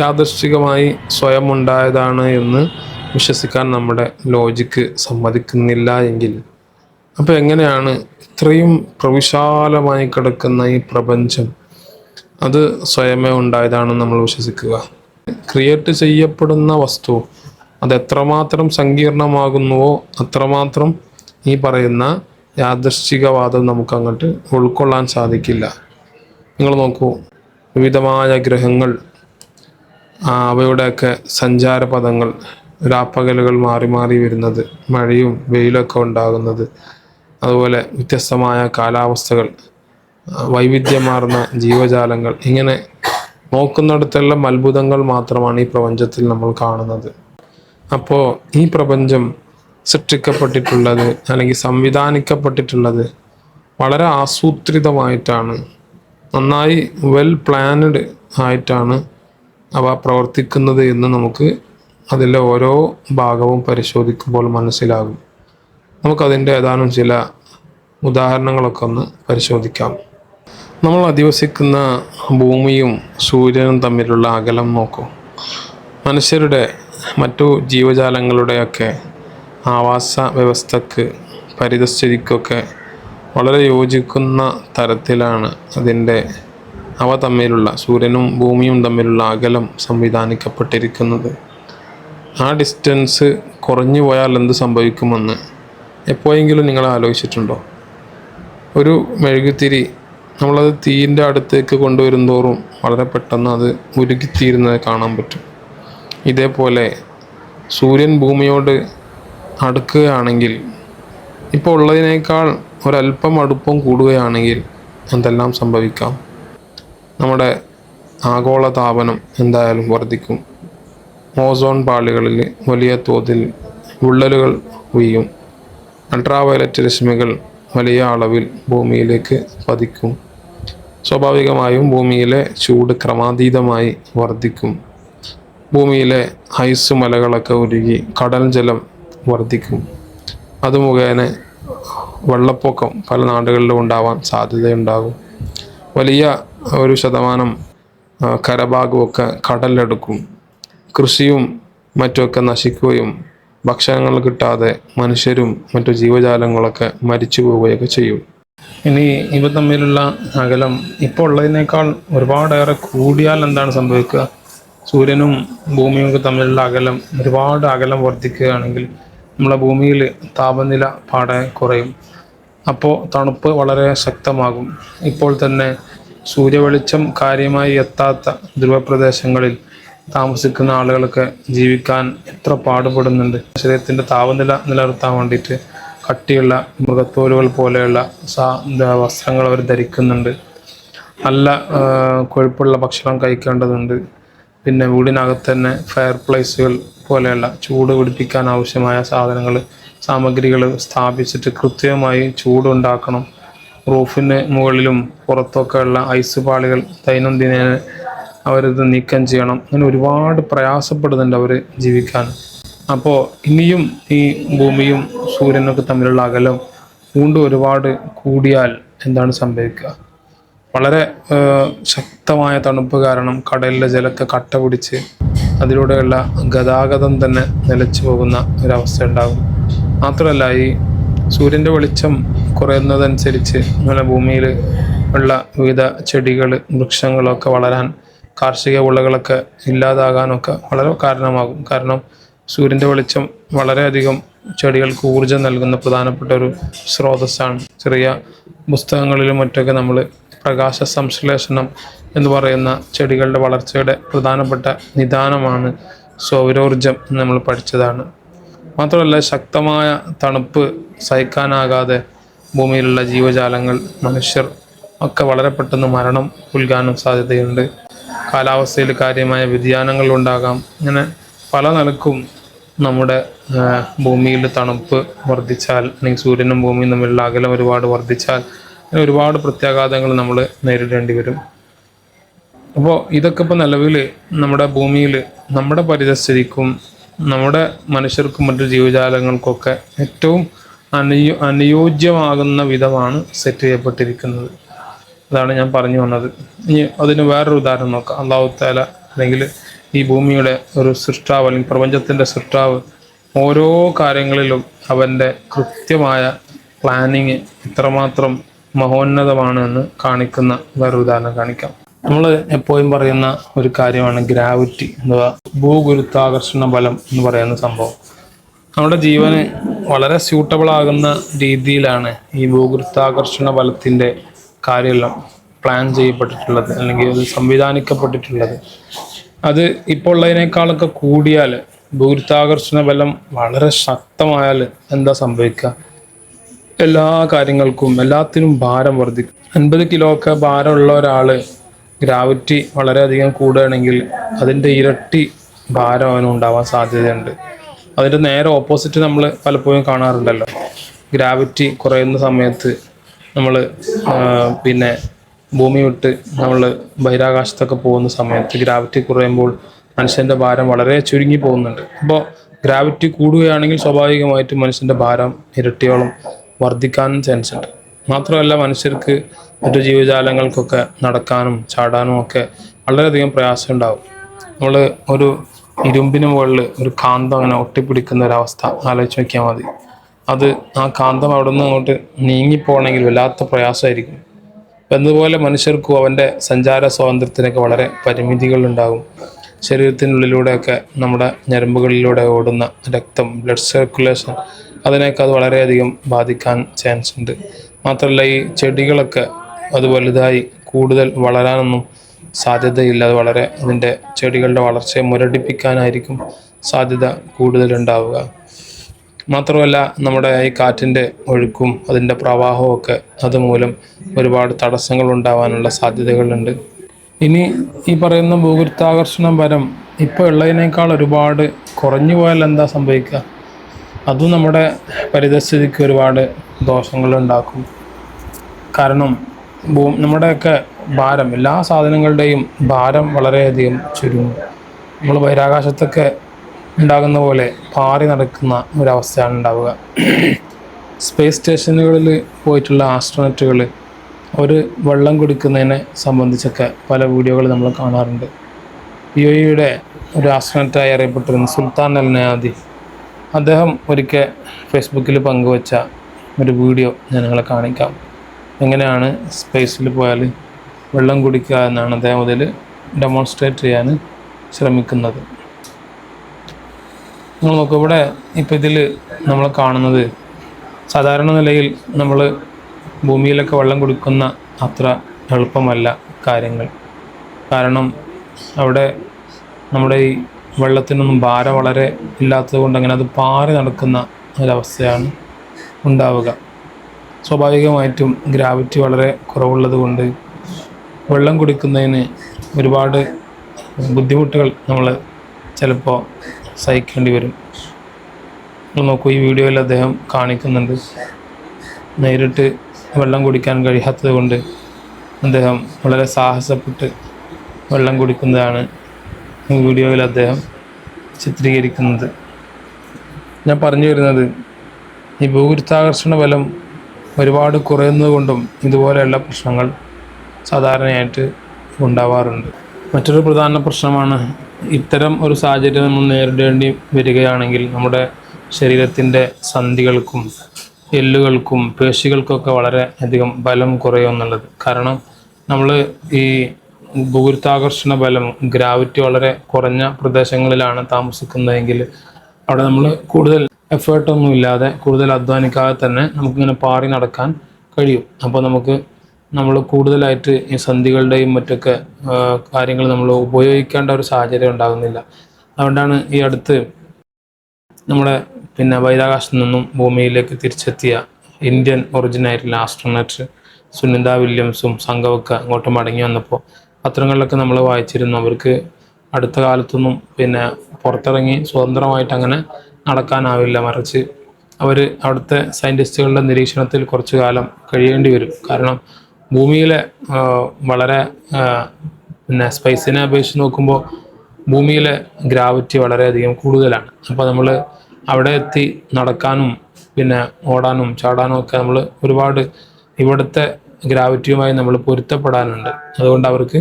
യാദൃശ്ചികമായി സ്വയം ഉണ്ടായതാണ് എന്ന് വിശ്വസിക്കാൻ നമ്മുടെ ലോജിക്ക് സമ്മതിക്കുന്നില്ല എങ്കിൽ അപ്പോൾ എങ്ങനെയാണ് ഇത്രയും പ്രവിശാലമായി കിടക്കുന്ന ഈ പ്രപഞ്ചം അത് സ്വയമേ ഉണ്ടായതാണെന്ന് നമ്മൾ വിശ്വസിക്കുക? ക്രിയേറ്റ് ചെയ്യപ്പെടുന്ന വസ്തു അത് എത്രമാത്രം സങ്കീർണമാകുന്നുവോ അത്രമാത്രം ഈ പറയുന്ന യാദൃശ്ചികവാദം നമുക്ക് അങ്ങോട്ട് ഉൾക്കൊള്ളാൻ സാധിക്കില്ല. നിങ്ങൾ നോക്കൂ, വിവിധമായ ഗ്രഹങ്ങൾ, അവയുടെയൊക്കെ സഞ്ചാരപഥങ്ങൾ, രാപ്പകലുകൾ മാറി മാറി വരുന്നത്, മഴയും വെയിലൊക്കെ ഉണ്ടാകുന്നത്, അതുപോലെ വ്യത്യസ്തമായ കാലാവസ്ഥകൾ, വൈവിധ്യമാർന്ന ജീവജാലങ്ങൾ, ഇങ്ങനെ നോക്കുന്നിടത്തെല്ലാം അത്ഭുതങ്ങൾ മാത്രമാണ് ഈ പ്രപഞ്ചത്തിൽ നമ്മൾ കാണുന്നത്. അപ്പോൾ ഈ പ്രപഞ്ചം സൃഷ്ടിക്കപ്പെട്ടിട്ടുള്ളത് അല്ലെങ്കിൽ സംവിധാനിക്കപ്പെട്ടിട്ടുള്ളത് വളരെ ആസൂത്രിതമായിട്ടാണ്, നന്നായി വെൽ പ്ലാനഡ് ആയിട്ടാണ് അവ പ്രവർത്തിക്കുന്നത് എന്ന് നമുക്ക് അതിലെ ഓരോ ഭാഗവും പരിശോധിക്കുമ്പോൾ മനസ്സിലാകും. നമുക്കതിൻ്റെ ഏതാനും ചില ഉദാഹരണങ്ങളൊക്കെ ഒന്ന് പരിശോധിക്കാം. നമ്മൾ അധിവസിക്കുന്ന ഭൂമിയും സൂര്യനും തമ്മിലുള്ള അകലം നോക്കൂ. മനുഷ്യരുടെ മറ്റു ജീവജാലങ്ങളുടെയൊക്കെ ആവാസ വ്യവസ്ഥക്ക്, പരിതസ്ഥിതിക്കൊക്കെ വളരെ യോജിക്കുന്ന തരത്തിലാണ് അവ തമ്മിലുള്ള, സൂര്യനും ഭൂമിയും തമ്മിലുള്ള അകലം സംവിധാനിക്കപ്പെട്ടിരിക്കുന്നത്. ആ ഡിസ്റ്റൻസ് കുറഞ്ഞു പോയാൽ എന്ത് സംഭവിക്കുമെന്ന് എപ്പോഴെങ്കിലും നിങ്ങൾ ആലോചിച്ചിട്ടുണ്ടോ? ഒരു മെഴുകുതിരി നമ്മളത് തീയിൻ്റെ അടുത്തേക്ക് കൊണ്ടുവരും തോറും വളരെ പെട്ടെന്ന് അത് ഉരുകിത്തീരുന്നത് കാണാൻ പറ്റും. ഇതേപോലെ സൂര്യൻ ഭൂമിയോട് അടുക്കുകയാണെങ്കിൽ, ഇപ്പോൾ ഉള്ളതിനേക്കാൾ ഒരല്പം അടുപ്പം കൂടുകയാണെങ്കിൽ എന്തെല്ലാം സംഭവിക്കാം? നമ്മുടെ ആഗോള താപനം എന്തായാലും വർദ്ധിക്കും. ഓസോൺ പാളികളിൽ വലിയ തോതിൽ വിള്ളലുകൾ വീഴും. അൾട്രാവയലറ്റ് രശ്മികൾ വലിയ അളവിൽ ഭൂമിയിലേക്ക് പതിക്കും. സ്വാഭാവികമായും ഭൂമിയിലെ ചൂട് ക്രമാതീതമായി വർദ്ധിക്കും. ഭൂമിയിലെ ഐസ് മലകളൊക്കെ ഉരുകി കടൽ ജലം വർദ്ധിക്കും. അത് മുഖേന വെള്ളപ്പൊക്കം പല നാടുകളിലും ഉണ്ടാവാൻ സാധ്യതയുണ്ടാകും. വലിയ ഒരു ശതമാനം കരഭാഗമൊക്കെ കടലെടുക്കും. കൃഷിയും മറ്റുമൊക്കെ നശിക്കുകയും ഭക്ഷണങ്ങൾ കിട്ടാതെ മനുഷ്യരും മറ്റു ജീവജാലങ്ങളൊക്കെ മരിച്ചു പോവുകയൊക്കെ ചെയ്യും. ഇനി ഇവ തമ്മിലുള്ള അകലം ഇപ്പോൾ ഉള്ളതിനേക്കാൾ ഒരുപാടേറെ കൂടിയാൽ എന്താണ് സംഭവിക്കുക? സൂര്യനും ഭൂമിയും തമ്മിലുള്ള അകലം ഒരുപാട് അകലം വർദ്ധിക്കുകയാണെങ്കിൽ നമ്മളെ ഭൂമിയിൽ താപനില പാടെ കുറയും. അപ്പോൾ തണുപ്പ് വളരെ ശക്തമാകും. ഇപ്പോൾ തന്നെ സൂര്യവെളിച്ചം കാര്യമായി എത്താത്ത ധ്രുവപ്രദേശങ്ങളിൽ താമസിക്കുന്ന ആളുകൾക്ക് ജീവിക്കാൻ എത്ര പാടുപെടുന്നുണ്ട്. ശരീരത്തിൻ്റെ താപനില നിലനിർത്താൻ വേണ്ടിയിട്ട് കട്ടിയുള്ള മൃഗത്തോലുകൾ പോലെയുള്ള വസ്ത്രങ്ങൾ അവർ ധരിക്കുന്നുണ്ട്. നല്ല കൊഴുപ്പുള്ള ഭക്ഷണം കഴിക്കേണ്ടതുണ്ട്. പിന്നെ വീടിനകത്ത് തന്നെ ഫയർ പ്ലേസുകൾ പോലെയുള്ള ചൂട് പിടിപ്പിക്കാൻ ആവശ്യമായ സാമഗ്രികൾ സ്ഥാപിച്ചിട്ട് കൃത്യമായി ചൂടുണ്ടാക്കണം. റൂഫിന് മുകളിലും പുറത്തൊക്കെയുള്ള ഐസ് പാളികൾ ദൈനംദിന അവരിത് നീക്കം ചെയ്യണം. അങ്ങനെ ഒരുപാട് പ്രയാസപ്പെടുന്നുണ്ട് അവർ ജീവിക്കാൻ. അപ്പോൾ ഇനിയും ഈ ഭൂമിയും സൂര്യനൊക്കെ തമ്മിലുള്ള അകലം വീണ്ടും ഒരുപാട് കൂടിയാൽ എന്താണ് സംഭവിക്കുക? വളരെ ശക്തമായ തണുപ്പ് കാരണം കടലിലെ ജലത്തെ കട്ട പിടിച്ച് അതിലൂടെയുള്ള ഗതാഗതം തന്നെ നിലച്ചു പോകുന്ന ഒരവസ്ഥ ഉണ്ടാകും. മാത്രമല്ല, ഈ സൂര്യൻ്റെ വെളിച്ചം കുറയുന്നതനുസരിച്ച് അങ്ങനെ ഭൂമിയിൽ ഉള്ള വിവിധ ചെടികൾ, വൃക്ഷങ്ങളൊക്കെ വളരാൻ, കാർഷിക വിളകളൊക്കെ ഇല്ലാതാകാനൊക്കെ വളരെ കാരണമാകും. കാരണം സൂര്യൻ്റെ വെളിച്ചം വളരെയധികം ചെടികൾക്ക് ഊർജം നൽകുന്ന പ്രധാനപ്പെട്ട ഒരു സ്രോതസ്സാണ്. ചെറിയ പുസ്തകങ്ങളിലും മറ്റൊക്കെ നമ്മൾ പ്രകാശ സംശ്ലേഷണം എന്ന് പറയുന്ന ചെടികളുടെ വളർച്ചയുടെ പ്രധാനപ്പെട്ട നിദാനമാണ് സൗരോർജം എന്ന് നമ്മൾ പഠിച്ചതാണ്. മാത്രമല്ല, ശക്തമായ തണുപ്പ് സഹിക്കാനാകാതെ ഭൂമിയിലുള്ള ജീവജാലങ്ങൾ, മനുഷ്യർ ഒക്കെ വളരെ പെട്ടെന്ന് മരണം പുൽകാനും സാധ്യതയുണ്ട്. കാലാവസ്ഥയിൽ കാര്യമായ വ്യതിയാനങ്ങൾ ഉണ്ടാകാം. ഇങ്ങനെ പല നിലക്കും നമ്മുടെ ഭൂമിയിൽ തണുപ്പ് വർദ്ധിച്ചാൽ, അല്ലെങ്കിൽ സൂര്യനും ഭൂമിയും തമ്മിലുള്ള അകലം ഒരുപാട് വർദ്ധിച്ചാൽ ഒരുപാട് പ്രത്യാഘാതങ്ങൾ നമ്മൾ നേരിടേണ്ടി വരും. അപ്പോൾ ഇതൊക്കെ ഇപ്പോൾ നിലവിൽ നമ്മുടെ ഭൂമിയിൽ നമ്മുടെ പരിതസ്ഥിതിക്കും നമ്മുടെ മനുഷ്യർക്കും മറ്റു ജീവജാലങ്ങൾക്കൊക്കെ ഏറ്റവും അനുയോജ്യമാകുന്ന വിധമാണ് സെറ്റ് ചെയ്യപ്പെട്ടിരിക്കുന്നത്. അതാണ് ഞാൻ പറഞ്ഞു വന്നത്. ഇനി അതിന് വേറൊരു ഉദാഹരണം നോക്കാം. അല്ലാഹു തആല അല്ലെങ്കിൽ ഈ ഭൂമിയുടെ ഒരു സൃഷ്ടാവ് അല്ലെങ്കിൽ പ്രപഞ്ചത്തിൻ്റെ സൃഷ്ടാവ് ഓരോ കാര്യങ്ങളിലും അവൻ്റെ കൃത്യമായ പ്ലാനിങ് ഇത്രമാത്രം മഹോന്നതമാണ് എന്ന് കാണിക്കുന്ന വേറൊരു ഉദാഹരണം കാണിക്കാം. നമ്മൾ എപ്പോഴും പറയുന്ന ഒരു കാര്യമാണ് ഗ്രാവിറ്റി അഥവാ ഭൂഗുരുത്വാകർഷണ ബലം എന്ന് പറയുന്ന സംഭവം. നമ്മുടെ ജീവന് വളരെ സ്യൂട്ടബിൾ ആകുന്ന രീതിയിലാണ് ഈ ഭൂഗുരുത്വാകർഷണ ബലത്തിൻ്റെ കാര്യമെല്ലാം പ്ലാൻ ചെയ്യപ്പെട്ടിട്ടുള്ളത് അല്ലെങ്കിൽ അത് സംവിധാനിക്കപ്പെട്ടിട്ടുള്ളത്. അത് ഇപ്പോൾ ഉള്ളതിനേക്കാളൊക്കെ കൂടിയാൽ, ഭൂഗുരുത്വാകർഷണ ബലം വളരെ ശക്തമായാൽ എന്താ സംഭവിക്കുക? എല്ലാ കാര്യങ്ങൾക്കും എല്ലാത്തിനും ഭാരം വർദ്ധിക്കും. 50 കിലോ ഒക്കെ ഭാരമുള്ള ഒരാൾ ഗ്രാവിറ്റി വളരെയധികം കൂടുകയാണെങ്കിൽ അതിൻ്റെ ഇരട്ടി ഭാരം അവനും ഉണ്ടാവാൻ സാധ്യതയുണ്ട്. അതിൻ്റെ നേരെ ഓപ്പോസിറ്റ് നമ്മൾ പലപ്പോഴും കാണാറുണ്ടല്ലോ. ഗ്രാവിറ്റി കുറയുന്ന സമയത്ത് നമ്മൾ പിന്നെ ഭൂമി വിട്ട് നമ്മൾ ബഹിരാകാശത്തൊക്കെ പോകുന്ന സമയത്ത് ഗ്രാവിറ്റി കുറയുമ്പോൾ മനുഷ്യൻ്റെ ഭാരം വളരെ ചുരുങ്ങി പോകുന്നുണ്ട്. അപ്പോൾ ഗ്രാവിറ്റി കൂടുകയാണെങ്കിൽ സ്വാഭാവികമായിട്ടും മനുഷ്യൻ്റെ ഭാരം ഇരട്ടിയോളം വർദ്ധിക്കാനും ചാൻസ് ഉണ്ട്. മാത്രമല്ല മനുഷ്യർക്ക് മറ്റു ജീവജാലങ്ങൾക്കൊക്കെ നടക്കാനും ചാടാനും ഒക്കെ വളരെയധികം പ്രയാസം ഉണ്ടാകും. നമ്മൾ ഒരു ഇരുമ്പിന് മുകളിൽ ഒരു കാന്തം അങ്ങനെ ഒട്ടിപ്പിടിക്കുന്ന ഒരവസ്ഥ ആലോചിച്ച് നോക്കിയാൽ മതി. അത് ആ കാന്തം അവിടെ നിന്ന് അങ്ങോട്ട് നീങ്ങിപ്പോകണമെങ്കിൽ വല്ലാത്ത പ്രയാസമായിരിക്കും. എന്നതുപോലെ മനുഷ്യർക്കും അവൻ്റെ സഞ്ചാര സ്വാതന്ത്ര്യത്തിനൊക്കെ വളരെ പരിമിതികളുണ്ടാകും. ശരീരത്തിനുള്ളിലൂടെയൊക്കെ നമ്മുടെ ഞരമ്പുകളിലൂടെ ഓടുന്ന രക്തം, ബ്ലഡ് സർക്കുലേഷൻ, അതിനൊക്കെ അത് വളരെയധികം ബാധിക്കാൻ ചാൻസ് ഉണ്ട്. മാത്രമല്ല ഈ ചെടികളൊക്കെ അത് വലുതായി കൂടുതൽ വളരാനൊന്നും സാധ്യതയില്ല. അത് വളരെ അതിൻ്റെ ചെടികളുടെ വളർച്ചയെ മുരടിപ്പിക്കാനായിരിക്കും സാധ്യത കൂടുതലുണ്ടാവുക. മാത്രമല്ല നമ്മുടെ ഈ കാറ്റിൻ്റെ ഒഴുക്കും അതിൻ്റെ പ്രവാഹവും ഒക്കെ അതുമൂലം ഒരുപാട് തടസ്സങ്ങൾ ഉണ്ടാവാനുള്ള സാധ്യതകളുണ്ട്. ഇനി ഈ പറയുന്ന ഭൂഗുരുത്വാകർഷണ ബലം ഇപ്പോൾ ഉള്ളതിനേക്കാൾ ഒരുപാട് കുറഞ്ഞു പോയാൽ എന്താ സംഭവിക്കുക? അതും നമ്മുടെ പരിതസ്ഥിതിക്ക് ഒരുപാട് ദോഷങ്ങളുണ്ടാക്കും. കാരണം നമ്മുടെയൊക്കെ ഭാരം, എല്ലാ സാധനങ്ങളുടെയും ഭാരം വളരെയധികം ചുരുങ്ങും. നമ്മൾ ബഹിരാകാശത്തൊക്കെ ഉണ്ടാകുന്ന പോലെ പാറി നടക്കുന്ന ഒരവസ്ഥയാണ് ഉണ്ടാവുക. സ്പേസ് സ്റ്റേഷനുകളിൽ പോയിട്ടുള്ള ആസ്ട്രോനറ്റുകൾ അവർ വെള്ളം കുടിക്കുന്നതിനെ സംബന്ധിച്ചൊക്കെ പല വീഡിയോകൾ നമ്മൾ കാണാറുണ്ട്. UAEയുടെ ഒരു ആസ്ട്രോനറ്റായി അറിയപ്പെട്ടിരുന്ന സുൽത്താൻ അൽ നയാദി, അദ്ദേഹം ഒരിക്കൽ ഫേസ്ബുക്കിൽ പങ്കുവച്ച ഒരു വീഡിയോ ഞാൻ നിങ്ങളെ കാണിക്കാം. എങ്ങനെയാണ് സ്പേസിൽ പോയാൽ വെള്ളം കുടിക്കുക എന്നാണ് അദ്ദേഹം അതിൽ ഡെമോൺസ്ട്രേറ്റ് ചെയ്യാൻ ശ്രമിക്കുന്നത്. നിങ്ങൾ നോക്കുക, ഇവിടെ ഇപ്പോൾ ഇതിൽ നമ്മൾ കാണുന്നത് സാധാരണ നിലയിൽ നമ്മൾ ഭൂമിയിലൊക്കെ വെള്ളം കുടിക്കുന്ന അത്ര എളുപ്പമല്ല കാര്യങ്ങൾ. കാരണം അവിടെ നമ്മുടെ ഈ വെള്ളത്തിനൊന്നും ഭാരം വളരെ ഇല്ലാത്തത് കൊണ്ട് അങ്ങനെ അത് പാറി നടക്കുന്ന ഒരവസ്ഥയാണ് ഉണ്ടാവുക. സ്വാഭാവികമായിട്ടും ഗ്രാവിറ്റി വളരെ കുറവുള്ളത് കൊണ്ട് വെള്ളം കുടിക്കുന്നതിന് ഒരുപാട് ബുദ്ധിമുട്ടുകൾ നമ്മൾ ചിലപ്പോൾ സഹിക്കേണ്ടി വരും. നോക്കൂ, ഈ വീഡിയോയിൽ അദ്ദേഹം കാണിക്കുന്നുണ്ട് നേരിട്ട് വെള്ളം കുടിക്കാൻ കഴിയാത്തത് കൊണ്ട് അദ്ദേഹം വളരെ സാഹസപ്പെട്ട് വെള്ളം കുടിക്കുന്നതാണ് ഈ വീഡിയോയിൽ അദ്ദേഹം ചിത്രീകരിക്കുന്നത്. ഞാൻ പറഞ്ഞു വരുന്നത്, ഈ ഭൂഗുരുത്വാകർഷണ ബലം ഒരുപാട് കുറയുന്നത് കൊണ്ടും ഇതുപോലെയുള്ള പ്രശ്നങ്ങൾ സാധാരണയായിട്ട് ഉണ്ടാവാറുണ്ട്. മറ്റൊരു പ്രധാന പ്രശ്നമാണ് ഇത്തരം ഒരു സാഹചര്യം നമ്മൾ നേരിടേണ്ടി വരികയാണെങ്കിൽ നമ്മുടെ ശരീരത്തിൻ്റെ സന്ധികൾക്കും എല്ലുകൾക്കും പേശികൾക്കൊക്കെ വളരെ അധികം ബലം കുറയും എന്നുള്ളത്. കാരണം നമ്മൾ ഈ ഭൂഗുരുത്വാകർഷണ ബലം, ഗ്രാവിറ്റി വളരെ കുറഞ്ഞ പ്രദേശങ്ങളിലാണ് താമസിക്കുന്നതെങ്കിൽ അവിടെ നമ്മൾ കൂടുതൽ എഫേർട്ടൊന്നും ഇല്ലാതെ, കൂടുതൽ അധ്വാനിക്കാതെ തന്നെ നമുക്കിങ്ങനെ പാറി നടക്കാൻ കഴിയും. അപ്പോൾ നമ്മൾ കൂടുതലായിട്ട് ഈ സന്ധികളുടെയും മറ്റൊക്കെ കാര്യങ്ങൾ നമ്മൾ ഉപയോഗിക്കേണ്ട ഒരു സാഹചര്യം ഉണ്ടാകുന്നില്ല. അതുകൊണ്ടാണ് ഈ അടുത്ത് നമ്മുടെ ബഹിരാകാശത്ത് നിന്നും ഭൂമിയിലേക്ക് തിരിച്ചെത്തിയ ഇന്ത്യൻ ഒറിജിനായിട്ടുള്ള ആസ്ട്രോനറ്റ് സുനിത വില്യംസും സംഘമൊക്കെ അങ്ങോട്ട് മടങ്ങി വന്നപ്പോൾ പത്രങ്ങളിലൊക്കെ നമ്മൾ വായിച്ചിരുന്നു, അവർക്ക് അടുത്ത കാലത്തൊന്നും പുറത്തിറങ്ങി സ്വതന്ത്രമായിട്ട് അങ്ങനെ നടക്കാനാവില്ല, മറിച്ച് അവർ അവിടുത്തെ സയൻറ്റിസ്റ്റുകളുടെ നിരീക്ഷണത്തിൽ കുറച്ചു കാലം കഴിയേണ്ടി വരും. കാരണം ഭൂമിയിലെ വളരെ പിന്നെ സ്പേസിനെ അപേക്ഷിച്ച് നോക്കുമ്പോൾ ഭൂമിയിലെ ഗ്രാവിറ്റി വളരെയധികം കൂടുതലാണ്. അപ്പോൾ നമ്മൾ അവിടെ എത്തി നടക്കാനും പിന്നെ ഓടാനും ചാടാനും ഒക്കെ നമ്മൾ ഒരുപാട് ഇവിടുത്തെ ഗ്രാവിറ്റിയുമായി നമ്മൾ പൊരുത്തപ്പെടാനുണ്ട്. അതുകൊണ്ട് അവർക്ക്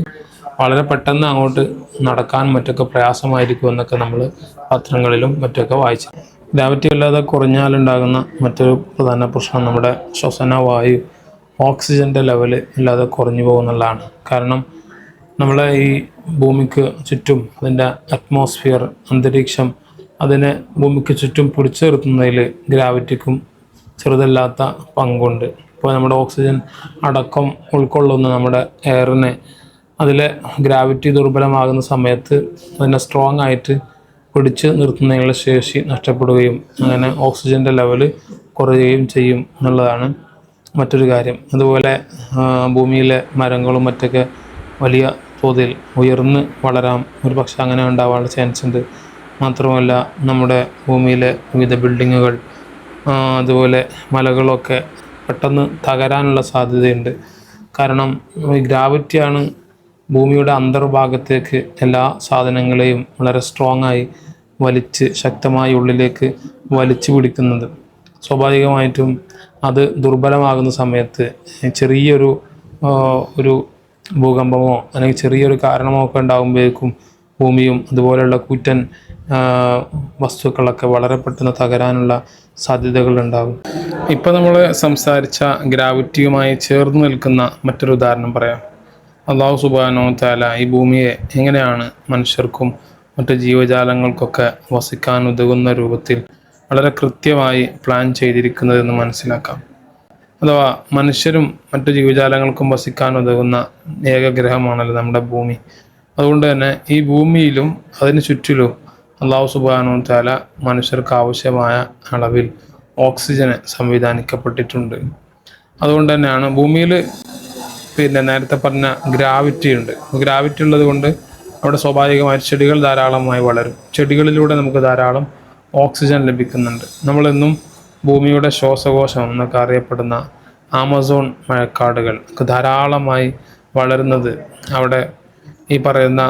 വളരെ പെട്ടെന്ന് അങ്ങോട്ട് നടക്കാനും മറ്റൊക്കെ പ്രയാസമായിരിക്കും എന്നൊക്കെ നമ്മൾ പത്രങ്ങളിലും മറ്റൊക്കെ വായിച്ചു. ഗ്രാവിറ്റി അല്ലാതെ കുറഞ്ഞാലുണ്ടാകുന്ന മറ്റൊരു പ്രധാന പ്രശ്നം നമ്മുടെ ശ്വസനവായു ഓക്സിജൻ്റെ ലെവൽ ഇല്ലാതെ കുറഞ്ഞു പോകുന്നുള്ളതാണ്. കാരണം നമ്മളെ ഈ ഭൂമിക്ക് ചുറ്റും അതിൻ്റെ അറ്റ്മോസ്ഫിയർ അന്തരീക്ഷം അതിനെ ഭൂമിക്ക് ചുറ്റും പിടിച്ചു നിർത്തുന്നതിൽ ഗ്രാവിറ്റിക്കും ചെറുതല്ലാത്ത പങ്കുണ്ട്. ഇപ്പോൾ നമ്മുടെ ഓക്സിജൻ അടക്കം ഉൾക്കൊള്ളുന്ന നമ്മുടെ എയറിനെ അതിലെ ഗ്രാവിറ്റി ദുർബലമാകുന്ന സമയത്ത് അതിനെ സ്ട്രോങ് ആയിട്ട് പിടിച്ച് നിർത്തുന്നതിനുള്ള ശേഷി നഷ്ടപ്പെടുകയും അങ്ങനെ ഓക്സിജൻ്റെ ലെവല് കുറയുകയും ചെയ്യും എന്നുള്ളതാണ് മറ്റൊരു കാര്യം. അതുപോലെ ഭൂമിയിലെ മരങ്ങളും മറ്റൊക്കെ വലിയ തോതിൽ ഉയർന്ന് വളരാം, ഒരു പക്ഷെ അങ്ങനെ ഉണ്ടാവാനുള്ള ചാൻസ് ഉണ്ട്. മാത്രമല്ല നമ്മുടെ ഭൂമിയിലെ വിവിധ ബിൽഡിങ്ങുകൾ അതുപോലെ മലകളൊക്കെ പെട്ടെന്ന് തകരാനുള്ള സാധ്യതയുണ്ട്. കാരണം ഈ ഗ്രാവിറ്റിയാണ് ഭൂമിയുടെ അന്തർഭാഗത്തേക്ക് എല്ലാ സാധനങ്ങളെയും വളരെ സ്ട്രോങ് ആയി വലിച്ച് ശക്തമായി ഉള്ളിലേക്ക് വലിച്ചു പിടിക്കുന്നത്. സ്വാഭാവികമായിട്ടും അത് ദുർബലമാകുന്ന സമയത്ത് ചെറിയൊരു ഒരു ഭൂകമ്പമോ അല്ലെങ്കിൽ ചെറിയൊരു കാരണമോ ഒക്കെ ഉണ്ടാകുമ്പോഴേക്കും ഭൂമിയും അതുപോലെയുള്ള കൂറ്റൻ വസ്തുക്കളൊക്കെ വളരെ പെട്ടെന്ന് തകരാനുള്ള സാധ്യതകളുണ്ടാകും. ഇപ്പം നമ്മൾ സംസാരിച്ച ഗ്രാവിറ്റിയുമായി ചേർന്ന് നിൽക്കുന്ന മറ്റൊരു ഉദാഹരണം പറയാം. അല്ലാഹു സുബ്ഹാനഹു വ തആല ഈ ഭൂമിയെ എങ്ങനെയാണ് മനുഷ്യർക്കും മറ്റു ജീവജാലങ്ങൾക്കൊക്കെ വസിക്കാൻ ഉതകുന്ന രൂപത്തിൽ വളരെ കൃത്യമായി പ്ലാൻ ചെയ്തിരിക്കുന്നതെന്ന് മനസ്സിലാക്കാം. അഥവാ മനുഷ്യരും മറ്റു ജീവജാലങ്ങൾക്കും വസിക്കാൻ ഉതകുന്ന ഏക ഗ്രഹമാണല്ലോ നമ്മുടെ ഭൂമി. അതുകൊണ്ട് തന്നെ ഈ ഭൂമിയിലും അതിന് ചുറ്റിലും അല്ലാഹു സുബ്ഹാനഹു വ തആല മനുഷ്യർക്ക് ആവശ്യമായ അളവിൽ ഓക്സിജന് സംവിധാനിക്കപ്പെട്ടിട്ടുണ്ട്. അതുകൊണ്ട് തന്നെയാണ് ഭൂമിയിൽ പിന്നെ നേരത്തെ പറഞ്ഞ ഗ്രാവിറ്റി ഉണ്ട്. ഗ്രാവിറ്റി ഉള്ളത് കൊണ്ട് അവിടെ സ്വാഭാവികമായി ചെടികൾ ധാരാളമായി വളരും. ചെടികളിലൂടെ നമുക്ക് ധാരാളം ഓക്സിജൻ ലഭിക്കുന്നുണ്ട്. നമ്മളെന്നും ഭൂമിയുടെ ശ്വാസകോശം എന്നൊക്കെ അറിയപ്പെടുന്ന ആമസോൺ മഴക്കാടുകൾ ഒക്കെ ധാരാളമായി വളരുന്നത് അവിടെ ഈ പറയുന്ന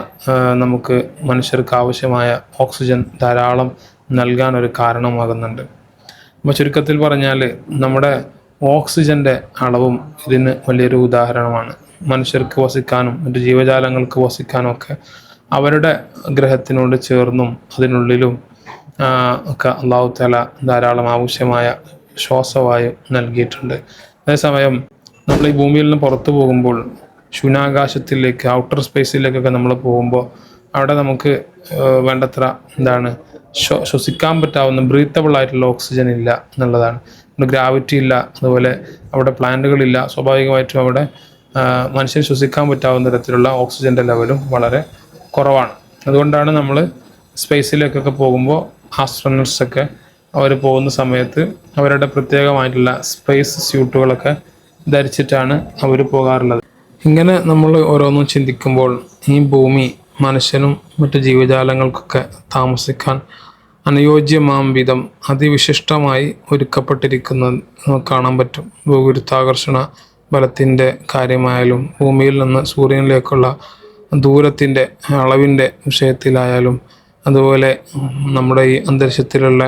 നമുക്ക് മനുഷ്യർക്ക് ആവശ്യമായ ഓക്സിജൻ ധാരാളം നൽകാൻ ഒരു കാരണമാകുന്നുണ്ട്. അപ്പോൾ ചുരുക്കത്തിൽ പറഞ്ഞാൽ നമ്മുടെ ഓക്സിജൻ്റെ അളവും ഇതിന് വലിയൊരു ഉദാഹരണമാണ്. മനുഷ്യർക്ക് വസിക്കാനും മറ്റു ജീവജാലങ്ങൾക്ക് വസിക്കാനും ഒക്കെ അവരുടെ ഗ്രഹത്തിനോട് ചേർന്നും അതിനുള്ളിലും ഒക്കെ അല്ലാഹു തആല ധാരാളം ആവശ്യമായ ശ്വാസവായു നൽകിയിട്ടുണ്ട്. അതേസമയം നമ്മൾ ഈ ഭൂമിയിൽ നിന്ന് പുറത്തു പോകുമ്പോൾ ശൂന്യാകാശത്തിലേക്ക് ഔട്ടർ സ്പേസിലേക്കൊക്കെ നമ്മൾ പോകുമ്പോൾ അവിടെ നമുക്ക് വേണ്ടത്ര ശ്വസിക്കാൻ പറ്റാവുന്ന ബ്രീത്തബിൾ ആയിട്ടുള്ള ഓക്സിജൻ ഇല്ല എന്നുള്ളതാണ്. ഗ്രാവിറ്റി ഇല്ല, അതുപോലെ അവിടെ പ്ലാന്റുകളില്ല. സ്വാഭാവികമായിട്ടും അവിടെ മനുഷ്യൻ ശ്വസിക്കാൻ പറ്റാവുന്ന തരത്തിലുള്ള ഓക്സിജൻ്റെ ലെവലും വളരെ കുറവാണ്. അതുകൊണ്ടാണ് നമ്മൾ സ്പേസിലേക്കൊക്കെ പോകുമ്പോൾ ആസ്ട്രോനട്സൊക്കെ അവർ പോകുന്ന സമയത്ത് അവരുടെ പ്രത്യേകമായിട്ടുള്ള സ്പേസ് സ്യൂട്ടുകളൊക്കെ ധരിച്ചിട്ടാണ് അവർ പോകാറുള്ളത്. ഇങ്ങനെ നമ്മൾ ഓരോന്നും ചിന്തിക്കുമ്പോൾ ഈ ഭൂമി മനുഷ്യനും മറ്റു ജീവജാലങ്ങൾക്കൊക്കെ താമസിക്കാൻ അനുയോജ്യമാം വിധം അതിവിശിഷ്ടമായി ഒരുക്കപ്പെട്ടിരിക്കുന്നത് കാണാൻ പറ്റും. ഭൂഗുരുത്വാകർഷണ ബലത്തിൻ്റെ കാര്യമായാലും ഭൂമിയിൽ നിന്ന് സൂര്യനിലേക്കുള്ള ദൂരത്തിൻ്റെ അളവിൻ്റെ വിഷയത്തിലായാലും അതുപോലെ നമ്മുടെ ഈ അന്തരീക്ഷത്തിലുള്ള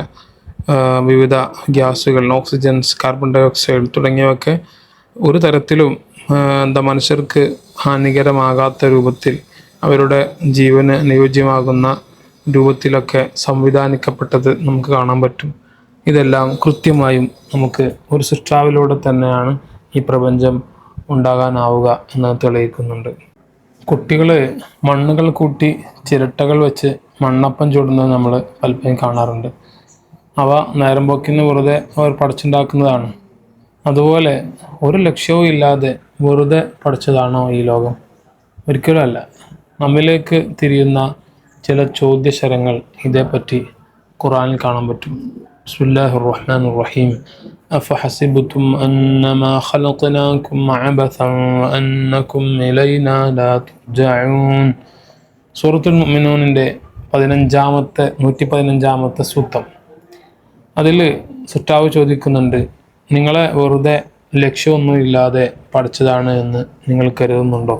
വിവിധ ഗ്യാസുകൾ, ഓക്സിജൻസ്, കാർബൺ ഡൈ ഓക്സൈഡ് തുടങ്ങിയവയൊക്കെ ഒരു തരത്തിലും മനുഷ്യർക്ക് ഹാനികരമാകാത്ത രൂപത്തിൽ അവരുടെ ജീവന് അനുയോജ്യമാകുന്ന രൂപത്തിലൊക്കെ സംവിധാനിക്കപ്പെട്ടത് നമുക്ക് കാണാൻ പറ്റും. ഇതെല്ലാം കൃത്യമായും നമുക്ക് ഒരു സൃഷ്ടാവിലൂടെ തന്നെയാണ് ഈ പ്രപഞ്ചം ഉണ്ടാകാനാവുക എന്ന് തെളിയിക്കുന്നുണ്ട്. കുട്ടികൾ മണ്ണുകൾ കൂട്ടി ചിരട്ടകൾ വെച്ച് മണ്ണപ്പം ചൂടുന്നത് നമ്മൾ പലപ്പോഴും കാണാറുണ്ട്. അവ നേരം പോക്കിന് വെറുതെ അവർ പടച്ചുണ്ടാക്കുന്നതാണ്. അതുപോലെ ഒരു ലക്ഷ്യവും ഇല്ലാതെ വെറുതെ പഠിച്ചതാണോ ഈ ലോകം? ഒരിക്കലും അല്ല. നമ്മിലേക്ക് തിരിയുന്ന ചില ചോദ്യശരങ്ങൾ ഇതേപ്പറ്റി ഖുർആനിൽ കാണാൻ പറ്റും. ബിസ്മില്ലാഹിർ റഹ്മാനിർ റഹീം. അഫഹസിബ്തും അന്നമാ ഖലഖനാകും അബസൻ വഅന്നകും ഇലൈനാ ലാ തുർജഊൻ. സൂറത്തുൽ മുഅ്മിനൂനിൻ്റെ 115ാമത്തെ സൂക്തം. അതിൽ സൃഷ്ടാവ് ചോദിക്കുന്നുണ്ട്, നിങ്ങളെ വെറുതെ ലക്ഷ്യമൊന്നുമില്ലാതെ പഠിച്ചതാണ് എന്ന് നിങ്ങൾ കരുതുന്നുണ്ടോ?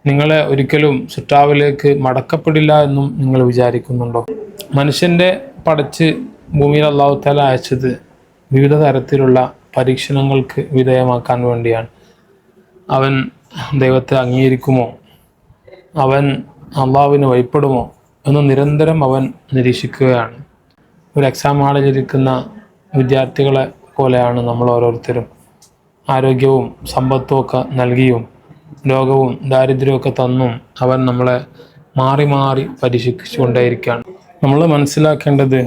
നിങ്ങളെ ഒരിക്കലും സുറ്റാവിലേക്ക് മടക്കപ്പെടില്ല എന്നും നിങ്ങൾ വിചാരിക്കുന്നുണ്ടോ? മനുഷ്യൻ്റെ പടച്ച് ഭൂമിയിൽ അല്ലാഹു തആല അയച്ചത് വിവിധ തരത്തിലുള്ള പരീക്ഷണങ്ങൾക്ക് വിധേയമാക്കാൻ വേണ്ടിയാണ്. അവൻ ദൈവത്തെ അംഗീകരിക്കുമോ, അവൻ അള്ളാഹുവിന് വഴിപ്പെടുമോ എന്ന് നിരന്തരം അവൻ നിരീക്ഷിക്കുകയാണ്. ഒരു എക്സാം ഹാളിലിരിക്കുന്ന വിദ്യാർത്ഥികളെ പോലെയാണ് നമ്മൾ ഓരോരുത്തരും. ആരോഗ്യവും സമ്പത്തും ഒക്കെ നൽകിയും രോഗവും ദാരിദ്ര്യമൊക്കെ തന്നും അവൻ നമ്മളെ മാറി മാറി പരീക്ഷിച്ചുകൊണ്ടേയിരിക്കുകയാണ്. നമ്മൾ മനസ്സിലാക്കേണ്ടത്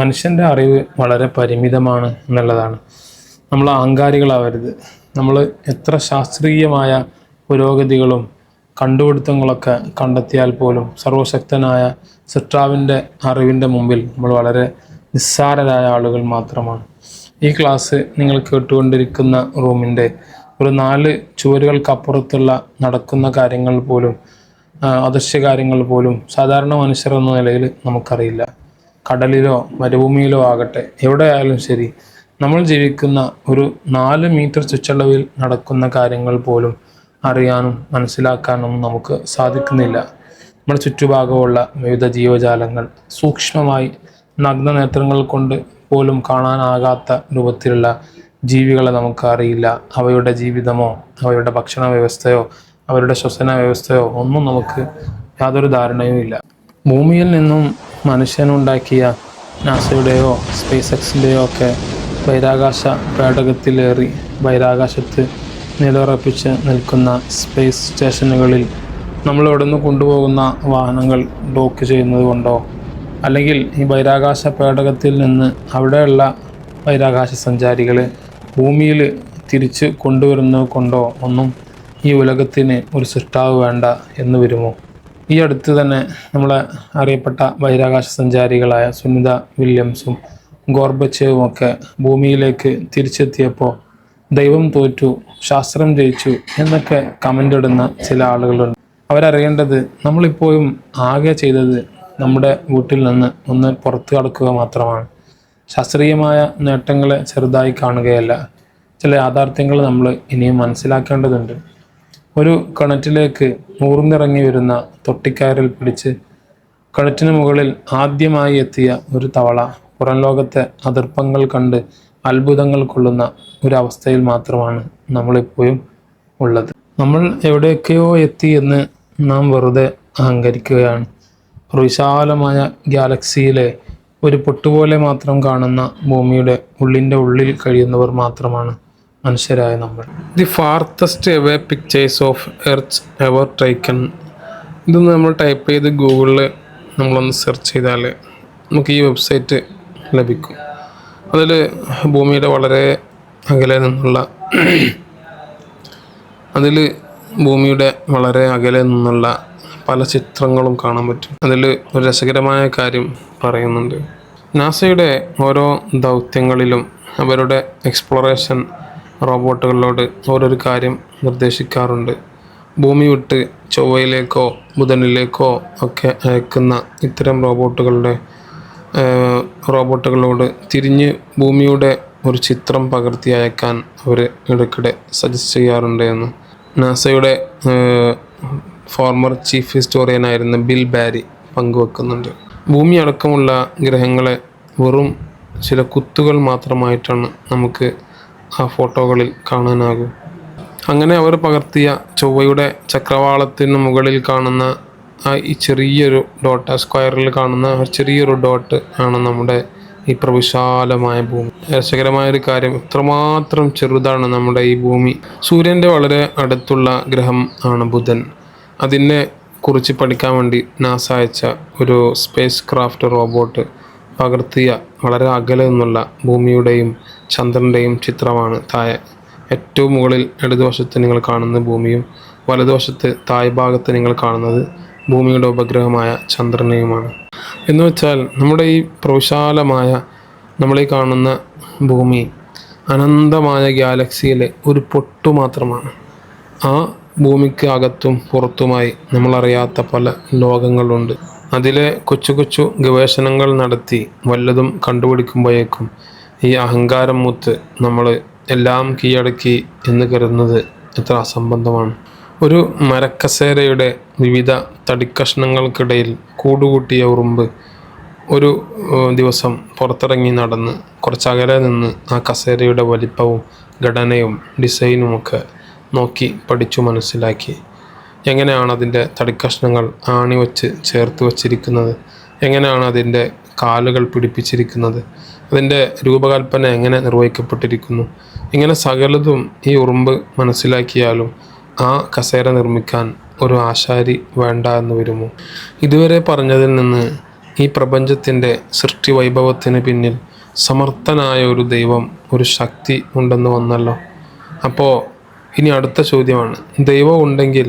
മനുഷ്യൻ്റെ അറിവ് വളരെ പരിമിതമാണ് എന്നുള്ളതാണ്. നമ്മൾ അഹങ്കാരികളാവരുത്. നമ്മൾ എത്ര ശാസ്ത്രീയമായ പുരോഗതികളും കണ്ടുപിടുത്തങ്ങളൊക്കെ കണ്ടെത്തിയാൽ പോലും സർവശക്തനായ സൃഷ്ടാവിൻ്റെ അറിവിൻ്റെ മുമ്പിൽ നമ്മൾ വളരെ നിസ്സാരരായ ആളുകൾ മാത്രമാണ്. ഈ ക്ലാസ് നിങ്ങൾ കേട്ടുകൊണ്ടിരിക്കുന്ന റൂമിൻ്റെ ഒരു 4 ചുവരുകൾക്കപ്പുറത്തുള്ള നടക്കുന്ന കാര്യങ്ങൾ പോലും, അദൃശ്യ കാര്യങ്ങൾ പോലും സാധാരണ മനുഷ്യർ എന്ന നിലയിൽ നമുക്കറിയില്ല. കടലിലോ മരുഭൂമിയിലോ ആകട്ടെ, എവിടെയായാലും ശരി, നമ്മൾ ജീവിക്കുന്ന ഒരു 4 മീറ്റർ ചുറ്റളവിൽ നടക്കുന്ന കാര്യങ്ങൾ പോലും അറിയാനും മനസ്സിലാക്കാനും നമുക്ക് സാധിക്കുന്നില്ല. നമ്മുടെ ചുറ്റുഭാഗമുള്ള വിവിധ ജീവജാലങ്ങൾ സൂക്ഷ്മമായി നഗ്നനേത്രങ്ങൾ കൊണ്ട് പോലും കാണാനാകാത്ത രൂപത്തിലുള്ള ജീവികളെ നമുക്ക് അറിയില്ല. അവയുടെ ജീവിതമോ അവയുടെ ഭക്ഷണ വ്യവസ്ഥയോ അവരുടെ ശ്വസന വ്യവസ്ഥയോ ഒന്നും നമുക്ക് യാതൊരു ധാരണയും ഇല്ല. ഭൂമിയിൽ നിന്നും മനുഷ്യനുണ്ടാക്കിയ നാസയുടെയോ സ്പേസ് എക്സിൻ്റെയോ ഒക്കെ ബഹിരാകാശ പേടകത്തിലേറി ബഹിരാകാശത്ത് നിലയുറപ്പിച്ച് നിൽക്കുന്ന സ്പേസ് സ്റ്റേഷനുകളിൽ നമ്മൾ ഇവിടെ നിന്ന് കൊണ്ടുപോകുന്ന വാഹനങ്ങൾ ഡോക്ക് ചെയ്യുന്നത് കൊണ്ടോ, അല്ലെങ്കിൽ ഈ ബഹിരാകാശ പേടകത്തിൽ നിന്ന് അവിടെയുള്ള ബഹിരാകാശ സഞ്ചാരികളെ ഭൂമിയിൽ തിരിച്ച് കൊണ്ടുവരുന്നത് കൊണ്ടോ ഒന്നും ഈ ഉലകത്തിന് ഒരു സൃഷ്ടാവ് വേണ്ട എന്ന് വരുമോ? ഈ അടുത്ത് തന്നെ നമ്മളെ അറിയപ്പെട്ട ബഹിരാകാശ സഞ്ചാരികളായ സുനിത വില്യംസും ഗോർബച്ചേവും ഒക്കെ ഭൂമിയിലേക്ക് തിരിച്ചെത്തിയപ്പോൾ ദൈവം തോറ്റു, ശാസ്ത്രം ജയിച്ചു എന്നൊക്കെ കമൻ്റ് ഇടുന്ന ചില ആളുകളുണ്ട്. അവരറിയേണ്ടത് നമ്മളിപ്പോഴും ആകെ ചെയ്തത് നമ്മുടെ വീട്ടിൽ നിന്ന് ഒന്ന് പുറത്ത് കടക്കുക മാത്രമാണ്. ശാസ്ത്രീയമായ നേട്ടങ്ങളെ ചെറുതായി കാണുകയല്ല. ചില യാഥാർത്ഥ്യങ്ങൾ നമ്മൾ ഇനിയും മനസ്സിലാക്കേണ്ടതുണ്ട്. ഒരു കിണറ്റിലേക്ക് ഊർന്നിറങ്ങി വരുന്ന തൊട്ടിക്കയറിൽ പിടിച്ച് കിണറ്റിന് മുകളിൽ ആദ്യമായി എത്തിയ ഒരു തവള പുറം ലോകത്തെ അതിർപ്പങ്ങൾ കണ്ട് അത്ഭുതങ്ങൾ കൊള്ളുന്ന ഒരവസ്ഥയിൽ മാത്രമാണ് നമ്മളിപ്പോഴും ഉള്ളത്. നമ്മൾ എവിടെയൊക്കെയോ എത്തി എന്ന് നാം വെറുതെ അഹങ്കരിക്കുകയാണ്. ഒരു വിശാലമായ ഗാലക്സിയിലെ ഒരു പൊട്ടുപോലെ മാത്രം കാണുന്ന ഭൂമിയുടെ ഉള്ളിൽ കഴിയുന്നവർ മാത്രമാണ് മനുഷ്യരായ നമ്മൾ. The farthest away pictures of earth ever taken. ഇതൊന്ന് നമ്മൾ ടൈപ്പ് ചെയ്ത് ഗൂഗിളിൽ നമ്മളൊന്ന് സെർച്ച് ചെയ്താൽ നമുക്ക് ഈ വെബ്സൈറ്റ് ലഭിക്കും. അതിൽ ഭൂമിയുടെ വളരെ അകലെ നിന്നുള്ള പല ചിത്രങ്ങളും കാണാൻ പറ്റും. അതിൽ ഒരു രസകരമായ കാര്യം പറയുന്നുണ്ട്. നാസയുടെ ഓരോ ദൗത്യങ്ങളിലും അവരുടെ എക്സ്പ്ലോറേഷൻ റോബോട്ടുകളോട് ഓരോരു കാര്യം നിർദ്ദേശിക്കാറുണ്ട്. ഭൂമി വിട്ട് ചൊവ്വയിലേക്കോ ബുധനിലേക്കോ ഒക്കെ അയക്കുന്ന ഇത്തരം റോബോട്ടുകളോട് തിരിഞ്ഞ് ഭൂമിയുടെ ഒരു ചിത്രം പകർത്തി അയക്കാൻ അവർ ഇടയ്ക്കിടെ സജസ്റ്റ് ചെയ്യാറുണ്ട് എന്ന് നാസയുടെ ഫോർമർ ചീഫ് ഹിസ്റ്റോറിയനായിരുന്ന ബിൽ ബാരി പങ്കുവെക്കുന്നുണ്ട്. ഭൂമി അടക്കമുള്ള ഗ്രഹങ്ങളെ വെറും ചില കുത്തുകൾ മാത്രമായിട്ടാണ് നമുക്ക് ആ ഫോട്ടോകളിൽ കാണാനാകും. അങ്ങനെ അവർ പകർത്തിയ ചൊവ്വയുടെ ചക്രവാളത്തിന് മുകളിൽ കാണുന്ന ഈ ചെറിയൊരു ഡോട്ട്, സ്ക്വയറിൽ കാണുന്ന ചെറിയൊരു ഡോട്ട് ആണ് നമ്മുടെ ഈ പ്രവിശാലമായ ഭൂമി. രസകരമായൊരു കാര്യം, ഇത്രമാത്രം ചെറുതാണ് നമ്മുടെ ഈ ഭൂമി. സൂര്യൻ്റെ വളരെ അടുത്തുള്ള ഗ്രഹം ആണ് ബുധൻ. അതിനെ കുറിച്ച് പഠിക്കാൻ വേണ്ടി നാസ അയച്ച ഒരു സ്പേസ് ക്രാഫ്റ്റ് റോബോട്ട് പകർത്തിയ വളരെ അകലെ നിന്നുള്ള ഭൂമിയുടെയും ചന്ദ്രൻ്റെയും ചിത്രമാണ് താഴെ. ഏറ്റവും മുകളിൽ ഇടതുവശത്ത് നിങ്ങൾ കാണുന്ന ഭൂമിയും വലതുവശത്ത് താഴ്ഭാഗത്ത് നിങ്ങൾ കാണുന്നത് ഭൂമിയുടെ ഉപഗ്രഹമായ ചന്ദ്രനെയുമാണ്. എന്ന് വെച്ചാൽ നമ്മുടെ ഈ പ്രവിശാലമായ നമ്മളീ കാണുന്ന ഭൂമി അനന്തമായ ഗാലക്സിയിലെ ഒരു പൊട്ടു മാത്രമാണ്. ആ ഭൂമിക്ക് അകത്തും പുറത്തുമായി നമ്മളറിയാത്ത പല ലോകങ്ങളുണ്ട്. അതിലെ കൊച്ചു കൊച്ചു ഗവേഷണങ്ങൾ നടത്തി വല്ലതും കണ്ടുപിടിക്കുമ്പോഴേക്കും ഈ അഹങ്കാരം മൂത്ത് നമ്മൾ എല്ലാം കീഴടക്കി എന്ന് കരുതുന്നത് എത്ര അസംബന്ധമാണ്. ഒരു മരക്കസേരയുടെ വിവിധ തടിക്കഷ്ണങ്ങൾക്കിടയിൽ കൂടുകൂട്ടിയ ഉറുമ്പ് ഒരു ദിവസം പുറത്തിറങ്ങി നടന്ന് കുറച്ചകലെ നിന്ന് ആ കസേരയുടെ വലിപ്പവും ഘടനയും ഡിസൈനുമൊക്കെ നോക്കി പഠിച്ചു മനസ്സിലാക്കി. എങ്ങനെയാണ് അതിൻ്റെ തടിക്കഷ്ണങ്ങൾ ആണി വച്ച് ചേർത്ത് വച്ചിരിക്കുന്നത്, എങ്ങനെയാണ് അതിൻ്റെ കാലുകൾ പിടിപ്പിച്ചിരിക്കുന്നത്, അതിൻ്റെ രൂപകൽപ്പന എങ്ങനെ നിർവഹിക്കപ്പെട്ടിരിക്കുന്നു, ഇങ്ങനെ സകലതും ഈ ഉറുമ്പ് മനസ്സിലാക്കിയാലും ആ കസേര നിർമ്മിക്കാൻ ഒരു ആശാരി വേണ്ട എന്ന് വരുമോ? ഇതുവരെ പറഞ്ഞതിൽ നിന്ന് ഈ പ്രപഞ്ചത്തിൻ്റെ സൃഷ്ടി വൈഭവത്തിന് പിന്നിൽ സമർത്ഥനായ ഒരു ദൈവം, ഒരു ശക്തി ഉണ്ടെന്ന് വന്നല്ലോ. അപ്പോൾ ഇനി അടുത്ത ചോദ്യമാണ്, ദൈവം ഉണ്ടെങ്കിൽ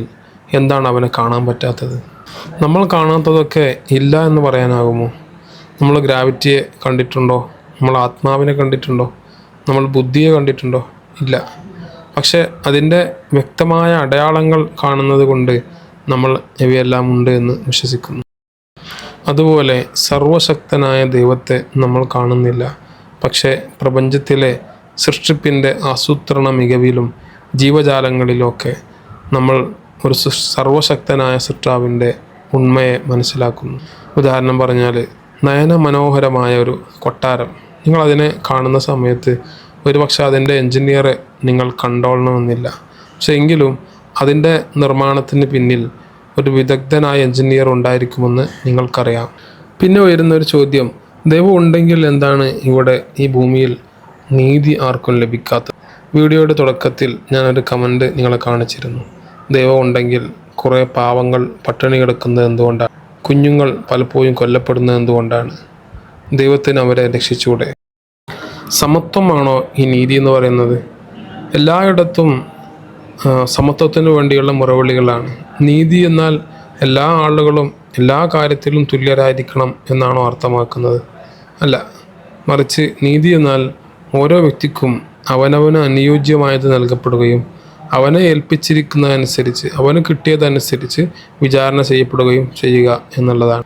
എന്താണ് അവനെ കാണാൻ പറ്റാത്തത്? നമ്മൾ കാണാത്തതൊക്കെ ഇല്ല എന്ന് പറയാനാകുമോ? നമ്മൾ ഗ്രാവിറ്റിയെ കണ്ടിട്ടുണ്ടോ? നമ്മൾ ആത്മാവിനെ കണ്ടിട്ടുണ്ടോ? നമ്മൾ ബുദ്ധിയെ കണ്ടിട്ടുണ്ടോ? ഇല്ല. പക്ഷെ അതിൻ്റെ വ്യക്തമായ അടയാളങ്ങൾ കാണുന്നത് കൊണ്ട് നമ്മൾ ഇവയെല്ലാം ഉണ്ട് എന്ന് വിശ്വസിക്കുന്നു. അതുപോലെ സർവശക്തനായ ദൈവത്തെ നമ്മൾ കാണുന്നില്ല. പക്ഷേ പ്രപഞ്ചത്തിലെ സൃഷ്ടിപ്പിൻ്റെ ആസൂത്രണ മികവിലും ജീവജാലങ്ങളിലൊക്കെ നമ്മൾ ഒരു സർവശക്തനായ സൃഷ്ടാവിൻ്റെ ഉണ്മയെ മനസ്സിലാക്കുന്നു. ഉദാഹരണം പറഞ്ഞാൽ, നയന മനോഹരമായ ഒരു കൊട്ടാരം, നിങ്ങളതിനെ കാണുന്ന സമയത്ത് ഒരുപക്ഷെ അതിൻ്റെ എൻജിനീയറെ നിങ്ങൾ കണ്ടോളണമെന്നില്ല. പക്ഷെ എങ്കിലും അതിൻ്റെ നിർമ്മാണത്തിന് പിന്നിൽ ഒരു വിദഗ്ധനായ എൻജിനീയർ ഉണ്ടായിരിക്കുമെന്ന് നിങ്ങൾക്കറിയാം. പിന്നെ വരുന്നൊരു ചോദ്യം, ദൈവം ഉണ്ടെങ്കിൽ എന്താണ് ഇവിടെ ഈ ഭൂമിയിൽ നീതി ആർക്കും ലഭിക്കാത്തത്? വീഡിയോയുടെ തുടക്കത്തിൽ ഞാനൊരു കമൻറ്റ് നിങ്ങളെ കാണിച്ചിരുന്നു. ദൈവം ഉണ്ടെങ്കിൽ കുറേ പാവങ്ങൾ പട്ടിണി കിടക്കുന്നത് എന്തുകൊണ്ടാണ്? കുഞ്ഞുങ്ങൾ പലപ്പോഴും കൊല്ലപ്പെടുന്നത് എന്തുകൊണ്ടാണ്? ദൈവത്തിന് അവരെ രക്ഷിച്ചൂടെ? സമത്വമാണോ ഈ നീതി എന്ന് പറയുന്നത്? എല്ലായിടത്തും സമത്വത്തിന് വേണ്ടിയുള്ള മുറവിളികളാണ്. നീതി എന്നാൽ എല്ലാ ആളുകളും എല്ലാ കാര്യത്തിലും തുല്യരായിരിക്കണം എന്നാണോ അർത്ഥമാക്കുന്നത്? അല്ല, മറിച്ച് നീതി എന്നാൽ ഓരോ വ്യക്തിക്കും അവനവന് അനുയോജ്യമായത് നൽകപ്പെടുകയും അവനെ ഏൽപ്പിച്ചിരിക്കുന്നതനുസരിച്ച് അവന് കിട്ടിയതനുസരിച്ച് വിചാരണ ചെയ്യപ്പെടുകയും ചെയ്യുക എന്നുള്ളതാണ്.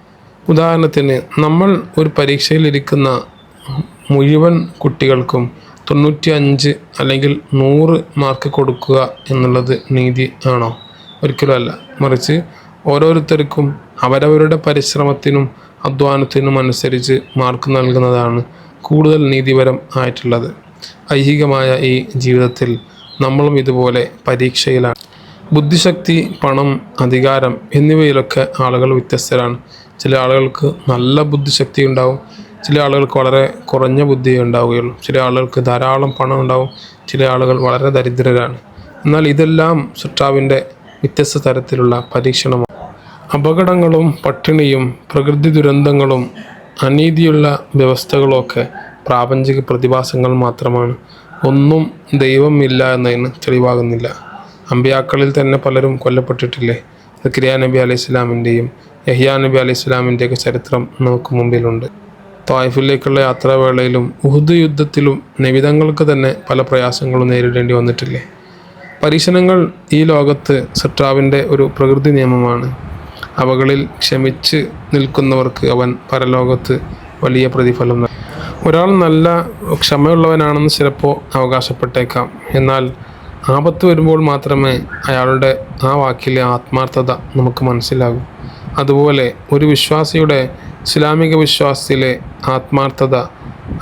ഉദാഹരണത്തിന്, നമ്മൾ ഒരു പരീക്ഷയിലിരിക്കുന്ന മുഴുവൻ കുട്ടികൾക്കും 95 അല്ലെങ്കിൽ 100 മാർക്ക് കൊടുക്കുക എന്നുള്ളത് നീതി ആണോ? ഒരിക്കലുമല്ല. മറിച്ച് ഓരോരുത്തർക്കും അവരവരുടെ പരിശ്രമത്തിനും അധ്വാനത്തിനും അനുസരിച്ച് മാർക്ക് നൽകുന്നതാണ് കൂടുതൽ നീതിപരം ആയിട്ടുള്ളത്. ഐഹികമായ ഈ ജീവിതത്തിൽ നമ്മളും ഇതുപോലെ പരീക്ഷയിലാണ്. ബുദ്ധിശക്തി, പണം, അധികാരം എന്നിവയിലൊക്കെ ആളുകൾ വ്യത്യസ്തരാണ്. ചില ആളുകൾക്ക് നല്ല ബുദ്ധിശക്തി ഉണ്ടാവും, ചില ആളുകൾക്ക് വളരെ കുറഞ്ഞ ബുദ്ധിയേ ഉണ്ടാവുകയുള്ളൂ, ചില ആളുകൾക്ക് ധാരാളം പണം ഉണ്ടാവും, ചില ആളുകൾ വളരെ ദരിദ്രരാണ്. എന്നാൽ ഇതെല്ലാം സൃഷ്ടാവിൻ്റെ വ്യത്യസ്ത തരത്തിലുള്ള പരീക്ഷണമാണ്. അപകടങ്ങളും പട്ടിണിയും പ്രകൃതി ദുരന്തങ്ങളും അനീതിയുള്ള വ്യവസ്ഥകളുമൊക്കെ പ്രാപഞ്ചിക പ്രതിഭാസങ്ങൾ മാത്രമാണ്. ഒന്നും ദൈവം ഇല്ല എന്നതിന് തെളിവാകുന്നില്ല. അമ്പിയാക്കളിൽ തന്നെ പലരും കൊല്ലപ്പെട്ടിട്ടില്ലേ? സക്കരിയ നബി അലൈഹി സ്വലാമിൻ്റെയും യഹ്യാ നബി അലൈഹി സ്വലാമിൻ്റെയൊക്കെ ചരിത്രം നമുക്ക് മുമ്പിലുണ്ട്. ത്വായിഫിലേക്കുള്ള യാത്രാവേളയിലും ഉഹുദ് യുദ്ധത്തിലും നബിതങ്ങൾക്ക് തന്നെ പല പ്രയാസങ്ങളും നേരിടേണ്ടി വന്നിട്ടില്ലേ? പരീക്ഷണങ്ങൾ ഈ ലോകത്ത് സൃഷ്ടാവിൻ്റെ ഒരു പ്രകൃതി നിയമമാണ്. അവകളിൽ ക്ഷമിച്ച് നിൽക്കുന്നവർക്ക് അവൻ പരലോകത്ത് വലിയ പ്രതിഫലം നൽകും. ഒരാൾ നല്ല ക്ഷമയുള്ളവനാണെന്ന് ചിലപ്പോൾ അവകാശപ്പെട്ടേക്കാം. എന്നാൽ ആപത്ത് വരുമ്പോൾ മാത്രമേ അയാളുടെ ആ വാക്കിലെ ആത്മാർത്ഥത നമുക്ക് മനസ്സിലാകൂ. അതുപോലെ ഒരു വിശ്വാസിയുടെ ഇസ്ലാമിക വിശ്വാസത്തിലെ ആത്മാർത്ഥത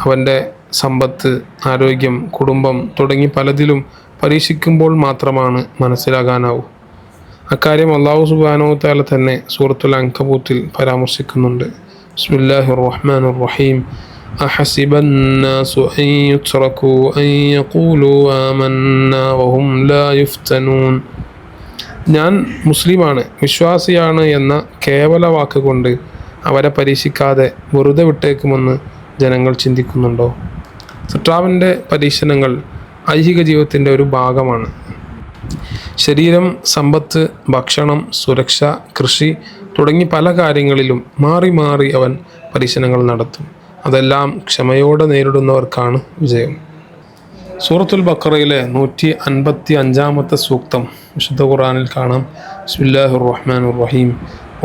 അവൻ്റെ സമ്പത്ത്, ആരോഗ്യം, കുടുംബം തുടങ്ങി പലതിലും പരീക്ഷിക്കുമ്പോൾ മാത്രമാണ് മനസ്സിലാകാനാവൂ. അക്കാര്യം അല്ലാഹു സുബ്ഹാനഹു വ തആല തന്നെ സൂറത്തുൽ അൻകബൂത്തിൽ പരാമർശിക്കുന്നുണ്ട്. ബിസ്മില്ലാഹിർ റഹ്മാനിർ റഹീം. അഹസിബന്നാസു അൻ യുത്റകൂ അൻ യഖൂലൂ ആമന്നാ വഹും ലാ യുഫ്തനൂൻ. ഞാൻ മുസ്ലിമാണ്, വിശ്വാസിയാണ് എന്ന കേവല വാക്കുകൊണ്ട് അവരെ പരീക്ഷിക്കാതെ വെറുതെ വിട്ടേക്കുമെന്ന് ജനങ്ങൾ ചിന്തിക്കുന്നുണ്ടോ? സൃഷ്ടാവിൻ്റെ പരീക്ഷണങ്ങൾ ഐഹിക ജീവിതത്തിൻ്റെ ഒരു ഭാഗമാണ്. ശരീരം, സമ്പത്ത്, ഭക്ഷണം, സുരക്ഷ, കൃഷി തുടങ്ങി പല കാര്യങ്ങളിലും മാറി മാറി അവൻ പരീക്ഷണങ്ങൾ നടത്തും. അതെല്ലാം ക്ഷമയോടെ നേരിടുന്നവർക്കാണ് വിജയം. സൂറത്തുൽ ബഖറയിലെ 155-ാമത്തെ സൂക്തം വിശുദ്ധ ഖുർആനിൽ കാണാം. ബിസ്മില്ലാഹിർ റഹ്മാനിർ റഹീം.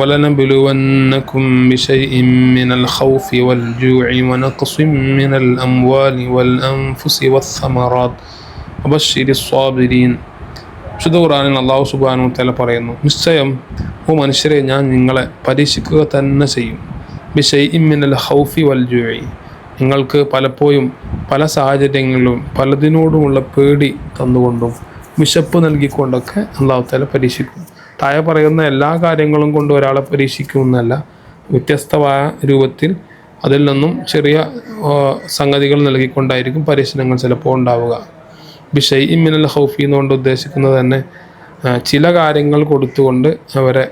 وَلَنَبْلُوَنَّكُمْ بِشَيْءٍ مِّنَ الْخَوْفِ وَالْجُوعِ وَنَقْصٍ مِّنَ الْأَمْوَالِ وَالْأَنفُسِ وَالثَّمَرَاتِ وَبَشِّرِ الصَّابِرِينَ. വിശുദ്ധ ഖുർആനിൽ അല്ലാഹു സുബ്ഹാനഹു വ തആല പറയുന്നു, നിശ്ചയം ഓ മനുഷ്യരെ ഞാൻ നിങ്ങളെ പരീക്ഷിക്കുക തന്നെ ചെയ്യും. ബിശൈഇൻ മിനൽ ഖൗഫി വൽ ജൂഇ, നിങ്ങൾക്ക് പലപ്പോഴും പല സാഹചര്യങ്ങളിലും പലതിനോടുമുള്ള പേടി തന്നുകൊണ്ടും വിശപ്പ് നൽകിക്കൊണ്ടൊക്കെ അല്ലാഹു തആല പരീക്ഷിക്കും. താഴെ പറയുന്ന എല്ലാ കാര്യങ്ങളും കൊണ്ട് ഒരാളെ പരീക്ഷിക്കുമെന്നല്ല, വ്യത്യസ്തമായ രൂപത്തിൽ അതിൽ നിന്നും ചെറിയ സംഗതികൾ നൽകിക്കൊണ്ടായിരിക്കും പരീക്ഷണങ്ങൾ ചിലപ്പോൾ ഉണ്ടാവുക. ബിശൈഇൻ മിനൽ ഖൗഫി എന്നുകൊണ്ട് ഉദ്ദേശിക്കുന്നത് തന്നെ ചില കാര്യങ്ങൾ കൊടുത്തുകൊണ്ട് അവരെ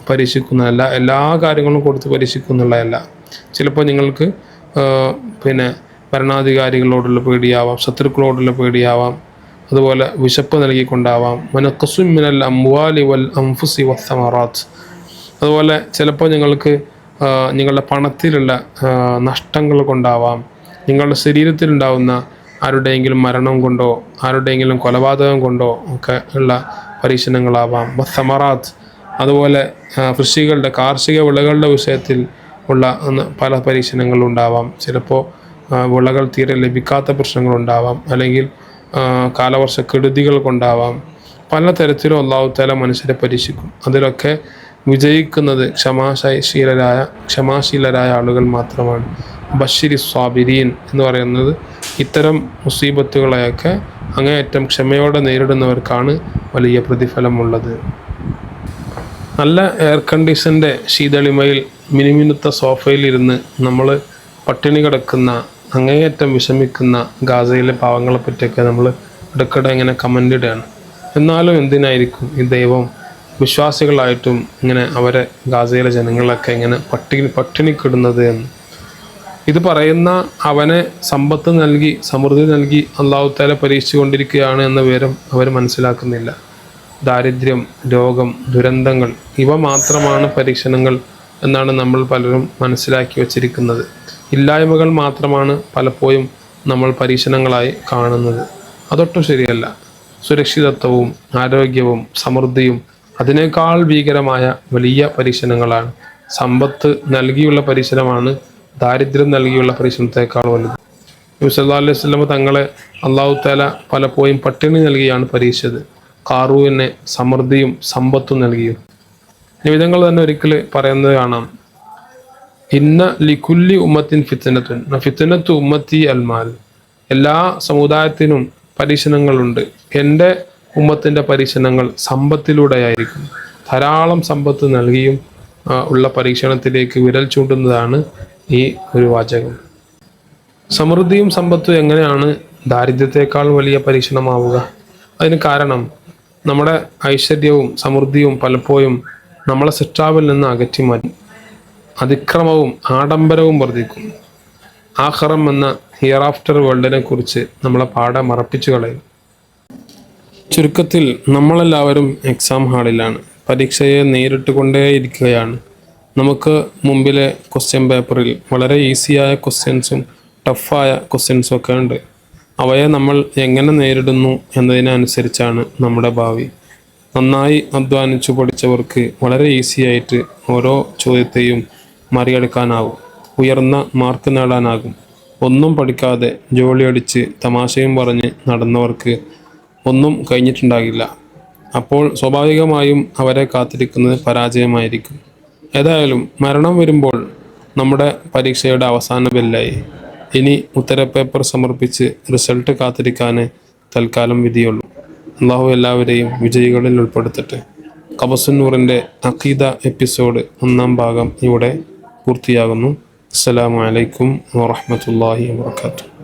പരീക്ഷിക്കുന്നതല്ല, എല്ലാ കാര്യങ്ങളും കൊടുത്ത് പരീക്ഷിക്കുന്നുള്ളതല്ല. ചിലപ്പോൾ നിങ്ങൾക്ക് ഭരണാധികാരികളോടുള്ള പേടിയാവാം, ശത്രുക്കളോടുള്ള പേടിയാവാം, അതുപോലെ വിശപ്പ് നൽകിക്കൊണ്ടാവാം. വനഖ്സും മിനൽ അംവാലി വൽ അൻഫുസി വസ്സമറാത്ത്, അതുപോലെ ചിലപ്പോൾ നിങ്ങൾക്ക് നിങ്ങളുടെ പണത്തിലുള്ള നഷ്ടങ്ങൾ കൊണ്ടാവാം, നിങ്ങളുടെ ശരീരത്തിലുണ്ടാവുന്ന ആരുടെയെങ്കിലും മരണം കൊണ്ടോ ആരുടെയെങ്കിലും കൊലപാതകം കൊണ്ടോ ഒക്കെ ഉള്ള പരീക്ഷണങ്ങളാവാം. വസ്സമറാത്ത്, അതുപോലെ കൃഷികളുടെ കാർഷിക വിളകളുടെ വിഷയത്തിൽ ഉള്ള പല പരീക്ഷണങ്ങളുണ്ടാവാം. ചിലപ്പോൾ വിളകൾ തീരെ ലഭിക്കാത്ത പ്രശ്നങ്ങളുണ്ടാവാം, അല്ലെങ്കിൽ കാലവർഷക്കെടുതികൾ കൊണ്ടാവാം. പല തരത്തിലും അല്ലാഹു തആല മനുഷ്യരെ പരീക്ഷിക്കും. അതിലൊക്കെ വിജയിക്കുന്നത് ക്ഷമാശീലരായ ആളുകൾ മാത്രമാണ്. ബശ്ശിരി സ്വാബിരീൻ എന്ന് പറയുന്നത് ഇത്തരം മുസീബത്തുകളെയൊക്കെ അങ്ങേയറ്റം ക്ഷമയോടെ നേരിടുന്നവർക്കാണ് വലിയ പ്രതിഫലമുള്ളത്. നല്ല എയർ കണ്ടീഷൻ്റെ ശീതളിമയിൽ മിനുമിനുത്ത സോഫയിലിരുന്ന് നമ്മൾ പട്ടിണി കിടക്കുന്ന, അങ്ങേയറ്റം വിഷമിക്കുന്ന ഗാസയിലെ പാവങ്ങളെ പറ്റിയൊക്കെ നമ്മൾ ഇടയ്ക്കിടെ ഇങ്ങനെ കമൻ്റ് ഇടുകയാണ്. എന്നാലും എന്തിനായിരിക്കും ഈ ദൈവം വിശ്വാസികളായിട്ടും ഇങ്ങനെ അവരെ ഗാസയിലെ ജനങ്ങളൊക്കെ ഇങ്ങനെ പട്ടിണിക്കിടുന്നത് എന്ന്? ഇത് പറയുന്ന അവനെ സമ്പത്ത് നൽകി സമൃദ്ധി നൽകി അല്ലാഹു തആല പരീക്ഷിച്ചുകൊണ്ടിരിക്കുകയാണ് എന്ന വിവരം അവർ മനസ്സിലാക്കുന്നില്ല. ദാരിദ്ര്യം, രോഗം, ദുരന്തങ്ങൾ ഇവ മാത്രമാണ് പരീക്ഷണങ്ങൾ എന്നാണ് നമ്മൾ പലരും മനസ്സിലാക്കി വച്ചിരിക്കുന്നത്. ഇല്ലായ്മകൾ മാത്രമാണ് പലപ്പോഴും നമ്മൾ പരീക്ഷണങ്ങളായി കാണുന്നത്. അതൊട്ടും ശരിയല്ല. സുരക്ഷിതത്വവും ആരോഗ്യവും സമൃദ്ധിയും അതിനേക്കാൾ ഭീകരമായ വലിയ പരീക്ഷണങ്ങളാണ്. സമ്പത്ത് നൽകിയുള്ള പരീക്ഷണമാണ് ദാരിദ്ര്യം നൽകിയുള്ള പരീക്ഷണത്തെക്കാൾ വലുത്. നബി സല്ലല്ലാഹു അലൈഹി വസല്ലം തങ്ങളെ അല്ലാഹു തആല പലപ്പോഴും പട്ടിണി നൽകിയാണ് പരീക്ഷിച്ചത്. ഖാറൂനെ സമൃദ്ധിയും സമ്പത്തും നൽകിയും. നിമിതങ്ങൾ തന്നെ ഒരിക്കൽ പറയുന്നത് കാണാം, ഇന്ന ലികുല്ലി ഉമ്മത്തിൻ ഫിത്നത്തുൻ ഫിത്നത്തു ഉമ്മത്തി അൽമാൽ, എല്ലാ സമുദായത്തിനും പരീക്ഷണങ്ങളുണ്ട്, എൻ്റെ ഉമ്മത്തിൻ്റെ പരീക്ഷണങ്ങൾ സമ്പത്തിലൂടെയായിരിക്കും. ധാരാളം സമ്പത്ത് നൽകിയും ഉള്ള പരീക്ഷണത്തിലേക്ക് വിരൽ ചൂണ്ടുന്നതാണ് ഈ ഒരു വാചകം. സമൃദ്ധിയും സമ്പത്തും എങ്ങനെയാണ് ദാരിദ്ര്യത്തെക്കാൾ വലിയ പരീക്ഷണമാവുക? അതിന് കാരണം നമ്മുടെ ഐശ്വര്യവും സമൃദ്ധിയും പലപ്പോഴും നമ്മളെ സൃഷ്ടാവിൽ നിന്ന് അകറ്റി മാറ്റി. അതിക്രമവും ആഡംബരവും വർദ്ധിക്കും. ആഖിറം എന്ന ഹിയർ ആഫ്റ്റർ വേൾഡിനെ കുറിച്ച് നമ്മളെ പാടെ മറപ്പിച്ചു കളയും. ചുരുക്കത്തിൽ നമ്മളെല്ലാവരും എക്സാം ഹാളിലാണ്, പരീക്ഷയെ നേരിട്ട് കൊണ്ടേയിരിക്കുകയാണ്. നമുക്ക് മുമ്പിലെ ക്വസ്റ്റ്യൻ പേപ്പറിൽ വളരെ ഈസിയായ ക്വസ്റ്റ്യൻസും ടഫായ ക്വസ്റ്റ്യൻസും ഒക്കെ ഉണ്ട്. അവയെ നമ്മൾ എങ്ങനെ നേരിടുന്നു എന്നതിനനുസരിച്ചാണ് നമ്മുടെ ഭാവി. നന്നായി അധ്വാനിച്ചു പഠിച്ചവർക്ക് വളരെ ഈസിയായിട്ട് ഓരോ ചോദ്യത്തെയും മറികടക്കാനാവും, ഉയർന്ന മാർക്ക് നേടാനാകും. ഒന്നും പഠിക്കാതെ ജോലിയടിച്ച് തമാശയും പറഞ്ഞ് നടന്നവർക്ക് ഒന്നും കഴിഞ്ഞിട്ടുണ്ടാകില്ല. അപ്പോൾ സ്വാഭാവികമായും അവരെ കാത്തിരിക്കുന്നത് പരാജയമായിരിക്കും. ഏതായാലും മരണം വരുമ്പോൾ നമ്മുടെ പരീക്ഷയുടെ അവസാന ബെല്ലായി. ഇനി ഉത്തരപേപ്പർ സമർപ്പിച്ച് റിസൾട്ട് കാത്തിരിക്കാനേ തൽക്കാലം വിധിയുള്ളൂ. അള്ളാഹു എല്ലാവരെയും വിജയികളിൽ ഉൾപ്പെടുത്തട്ടെ. ഖബസുന്നൂറിൻ്റെ അഖീദ എപ്പിസോഡ് 1-ാം ഭാഗം ഇവിടെ പൂർത്തിയാകുന്നു. അസ്സലാമു അലൈക്കും വറഹ്മത്തുള്ളാഹി വബറകാതുഹു.